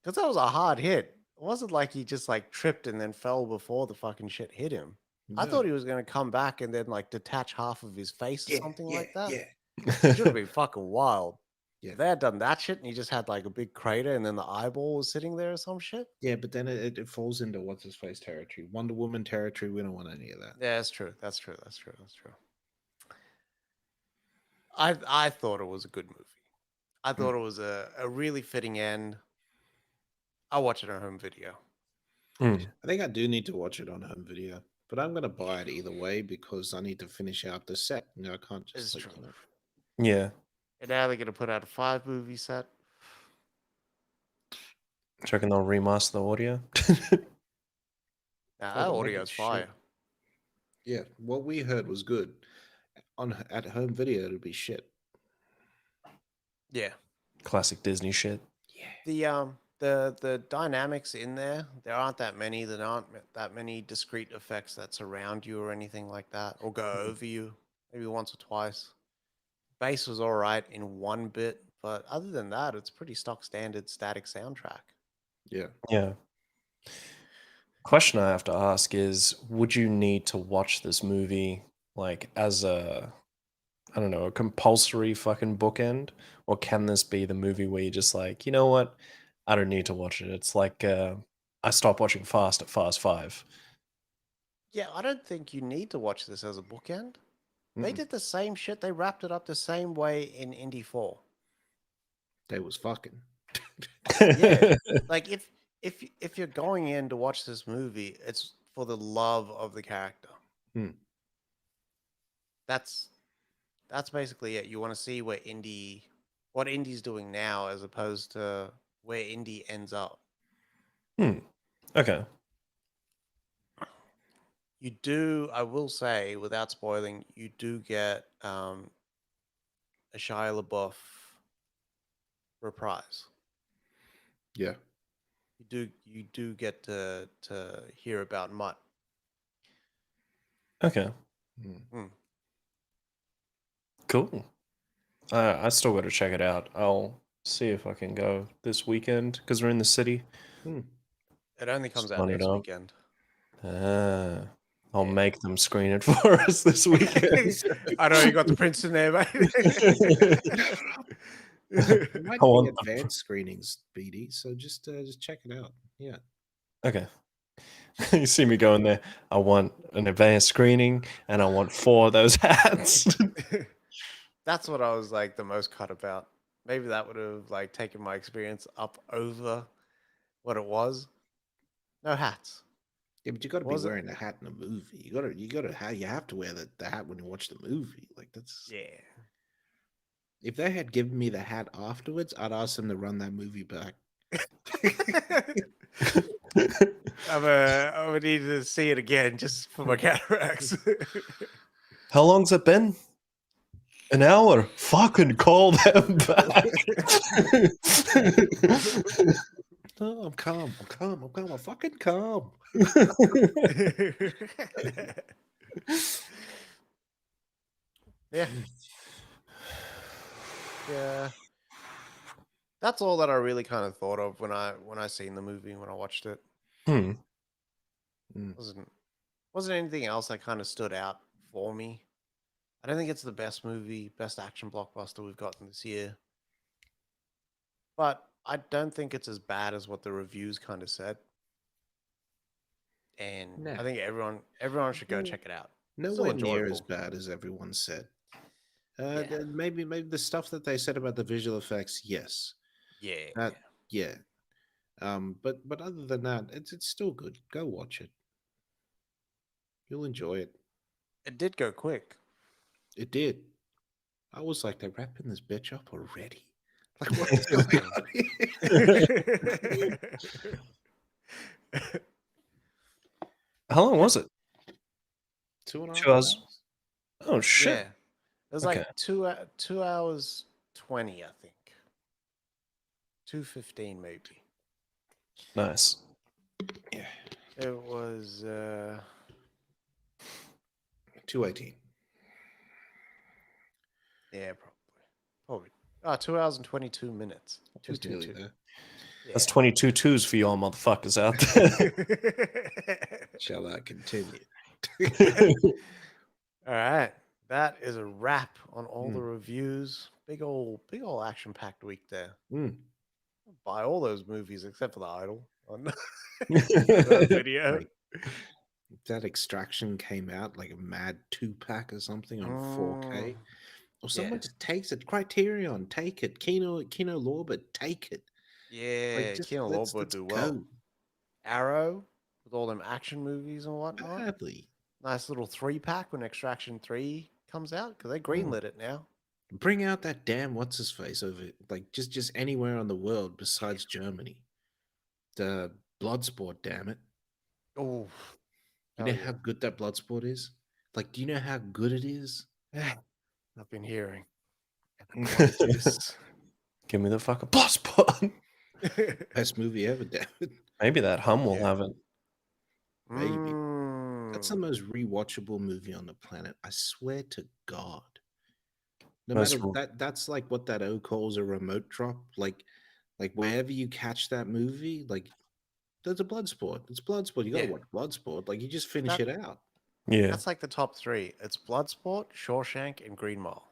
[SPEAKER 1] Because that was a hard hit. It wasn't like he just like tripped and then fell before the fucking shit hit him. I
[SPEAKER 2] No.
[SPEAKER 1] thought he was going to come back and then like detach half of his face or
[SPEAKER 2] Yeah,
[SPEAKER 1] something
[SPEAKER 2] yeah,
[SPEAKER 1] like that.
[SPEAKER 2] yeah,
[SPEAKER 1] Which would have been fucking wild.
[SPEAKER 2] yeah,
[SPEAKER 1] If they had done that shit and he just had like a big crater and then the eyeball was sitting there or some shit.
[SPEAKER 2] yeah. But then it falls into what's his face territory, Wonder Woman territory. We don't want any of that.
[SPEAKER 1] Yeah, that's true. That's true. That's true. That's true. I thought it was a good movie. I
[SPEAKER 2] Hmm.
[SPEAKER 1] thought it was a really fitting end. I'll watch it on home video.
[SPEAKER 3] Mm.
[SPEAKER 2] I think I do need to watch it on home video, but I'm gonna buy it either way because I need to finish out the set. You know, I can't
[SPEAKER 1] It's
[SPEAKER 2] just like
[SPEAKER 1] true.
[SPEAKER 3] Yeah.
[SPEAKER 1] And now they're gonna put out a 5 movie set.
[SPEAKER 3] Do you reckon they'll remaster the audio?
[SPEAKER 1] Now
[SPEAKER 2] Oh,
[SPEAKER 1] that
[SPEAKER 2] they'll make it
[SPEAKER 1] audio's
[SPEAKER 2] shit.
[SPEAKER 1] fire.
[SPEAKER 2] Yeah, what we heard was good. On at home video, it'll be shit.
[SPEAKER 1] Yeah.
[SPEAKER 3] Classic Disney shit.
[SPEAKER 2] Yeah.
[SPEAKER 1] The dynamics in there aren't that many. There aren't that many discrete effects that surround you or anything like that, or go over you. Maybe once or twice. Bass was all right in one bit, but other than that, it's pretty stock standard static soundtrack.
[SPEAKER 2] Yeah.
[SPEAKER 3] Yeah. Question I have to ask is would you need to watch this movie like as a I don't know, a compulsory fucking bookend? Or can this be the movie where you're just like, you know what? I don't need to watch it. It's like I stopped watching Fast at Fast 5.
[SPEAKER 1] Yeah, I don't think you need to watch this as a bookend. They
[SPEAKER 2] Mm-mm.
[SPEAKER 1] did the same shit. They wrapped it up the same way in Indy 4.
[SPEAKER 2] They was fucking.
[SPEAKER 1] Yeah. Like if you're going in to watch this movie, it's for the love of the character.
[SPEAKER 2] Hmm.
[SPEAKER 1] That's that's basically it. You want to see what Indy's doing now as opposed to where Indy ends up.
[SPEAKER 3] Hmm. Okay.
[SPEAKER 1] You do, I will say, without spoiling, you do get a Shia LaBeouf reprise.
[SPEAKER 2] Yeah.
[SPEAKER 1] You do get to hear about Mutt.
[SPEAKER 3] Okay.
[SPEAKER 2] Mm.
[SPEAKER 1] Hmm.
[SPEAKER 3] Cool. I still got to check it out. I'll see if I can go this weekend because we're in the city.
[SPEAKER 2] Hmm.
[SPEAKER 1] It only comes
[SPEAKER 3] Just
[SPEAKER 1] out
[SPEAKER 3] line it
[SPEAKER 1] next
[SPEAKER 3] up.
[SPEAKER 1] weekend.
[SPEAKER 3] Ah, I'll
[SPEAKER 1] Yeah.
[SPEAKER 3] make them screen it for us this weekend.
[SPEAKER 1] I know you got the prints in there, mate.
[SPEAKER 2] There might
[SPEAKER 3] I
[SPEAKER 2] be
[SPEAKER 3] want
[SPEAKER 2] advanced screenings, BD. So just check it out. Yeah.
[SPEAKER 3] Okay. You see me going there. I want an advanced screening and I want 4 of those hats.
[SPEAKER 1] That's what I was like the most cut about. Maybe that would have like taken my experience up over what it was. No hats.
[SPEAKER 2] Yeah, but you got to be
[SPEAKER 1] Was it?
[SPEAKER 2] wearing a hat in a movie. You have to wear the hat when you watch the movie. Like that's
[SPEAKER 1] Yeah.
[SPEAKER 2] if they had given me the hat afterwards, I'd ask them to run that movie back.
[SPEAKER 1] I would need to see it again just for my cataracts.
[SPEAKER 3] How long's it been? An hour. Fucking call them back.
[SPEAKER 2] No, I'm calm. I'm calm. I'm calm. I'm fucking calm.
[SPEAKER 1] Yeah. Yeah. That's all that I really kind of thought of when I seen the movie when I watched it.
[SPEAKER 3] Hmm.
[SPEAKER 1] Wasn't anything else that kind of stood out for me. I don't think it's the best movie, best action blockbuster we've gotten this year. But I don't think it's as bad as what the reviews kind of said. And
[SPEAKER 2] Nah.
[SPEAKER 1] I think everyone should go check it out. Still
[SPEAKER 2] Nowhere near as
[SPEAKER 1] enjoyable.
[SPEAKER 2] bad as everyone said.
[SPEAKER 1] Yeah.
[SPEAKER 2] Maybe the stuff that they said about the visual effects, yes.
[SPEAKER 1] Yeah.
[SPEAKER 2] That yeah. But other than that, it's still good. Go watch it. You'll enjoy it.
[SPEAKER 1] It did go quick.
[SPEAKER 2] It did. I was like, they're wrapping this bitch up already. Like, what is going on here?
[SPEAKER 3] How long was it?
[SPEAKER 2] 2.5
[SPEAKER 3] 2 hours.
[SPEAKER 2] hours.
[SPEAKER 3] Oh shit.
[SPEAKER 1] Yeah. It was
[SPEAKER 3] Okay.
[SPEAKER 1] like 2 hours 20, I think. 2:15 maybe.
[SPEAKER 3] Nice.
[SPEAKER 2] Yeah.
[SPEAKER 1] It was
[SPEAKER 2] 2:18.
[SPEAKER 1] yeah, probably. 2 hours and 22 minutes.
[SPEAKER 2] Just nearly
[SPEAKER 1] 2:22.
[SPEAKER 2] there.
[SPEAKER 3] That's 22 twos for y'all motherfuckers out there.
[SPEAKER 2] Shall I continue?
[SPEAKER 1] All right. That is a wrap on all the
[SPEAKER 2] Mm.
[SPEAKER 1] reviews. Big old action-packed week there.
[SPEAKER 2] Mm.
[SPEAKER 1] Buy all those movies except for The Idol on the video.
[SPEAKER 2] Like, that Extraction came out like a mad 2-pack or something on 4K. Or someone
[SPEAKER 1] yeah.
[SPEAKER 2] just takes it. Criterion, take it. Kino Lorber, take it. Like
[SPEAKER 1] Yeah,
[SPEAKER 2] just
[SPEAKER 1] Keanu
[SPEAKER 2] let's
[SPEAKER 1] Lorbe would
[SPEAKER 2] let's
[SPEAKER 1] do
[SPEAKER 2] go.
[SPEAKER 1] well. Arrow with all them action movies and whatnot.
[SPEAKER 2] Badly.
[SPEAKER 1] Nice little 3-pack when Extraction 3 comes out because they greenlit it now.
[SPEAKER 2] Bring out that damn what's his face over like just anywhere on the world besides Germany. The Bloodsport, damn it.
[SPEAKER 1] Oh,
[SPEAKER 2] You know how good that Bloodsport is? Like, do you know how good it is?
[SPEAKER 1] I've been hearing. And I want this.
[SPEAKER 3] Give me the fucking plus button.
[SPEAKER 2] Best movie ever, damn it.
[SPEAKER 3] Maybe that hum will
[SPEAKER 1] Yeah.
[SPEAKER 3] have it.
[SPEAKER 2] Maybe. That's the
[SPEAKER 1] Mm.
[SPEAKER 2] most rewatchable movie on the planet. I swear to God. No
[SPEAKER 3] Most
[SPEAKER 2] matter that's like what that O calls a remote drop. Like wherever you catch that movie, like there's a Bloodsport. It's Bloodsport. You gotta
[SPEAKER 1] Yeah.
[SPEAKER 2] watch Bloodsport. Like you just finish
[SPEAKER 1] That-
[SPEAKER 2] it out.
[SPEAKER 3] Yeah.
[SPEAKER 1] That's like the top 3. It's Bloodsport, Shawshank, and Green Mile.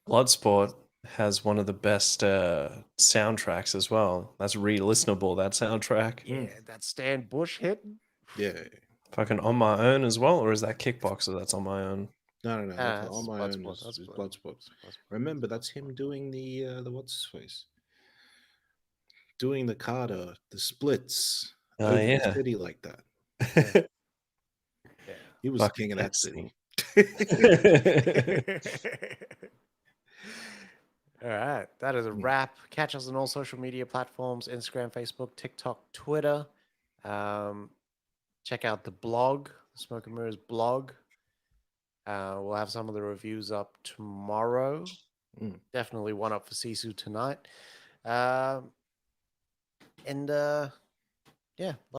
[SPEAKER 3] Bloodsport has one of the best soundtracks as well. That's re-listenable, that soundtrack.
[SPEAKER 1] Yeah, that Stan Bush hit.
[SPEAKER 2] Yeah.
[SPEAKER 3] Fucking On My Own as well, or is that Kickboxer that's On My Own?
[SPEAKER 2] No. That's
[SPEAKER 1] That's
[SPEAKER 2] on my own
[SPEAKER 1] Bloodsport.
[SPEAKER 2] is
[SPEAKER 1] That's
[SPEAKER 2] Bloodsport.
[SPEAKER 1] Bloodsport.
[SPEAKER 2] Remember, that's him doing the what's his face? Doing the Carter, the splits over the
[SPEAKER 3] Yeah.
[SPEAKER 2] city like that.
[SPEAKER 1] Yeah.
[SPEAKER 2] He was the
[SPEAKER 3] Fucking
[SPEAKER 2] king of that
[SPEAKER 3] excellent.
[SPEAKER 2] city.
[SPEAKER 1] All right. That is a
[SPEAKER 2] Mm.
[SPEAKER 1] wrap. Catch us on all social media platforms: Instagram, Facebook, TikTok, Twitter. Check out the blog, the Smoke and Mirrors blog. We'll have some of the reviews up tomorrow.
[SPEAKER 2] Mm.
[SPEAKER 1] Definitely one up for Sisu tonight. And yeah,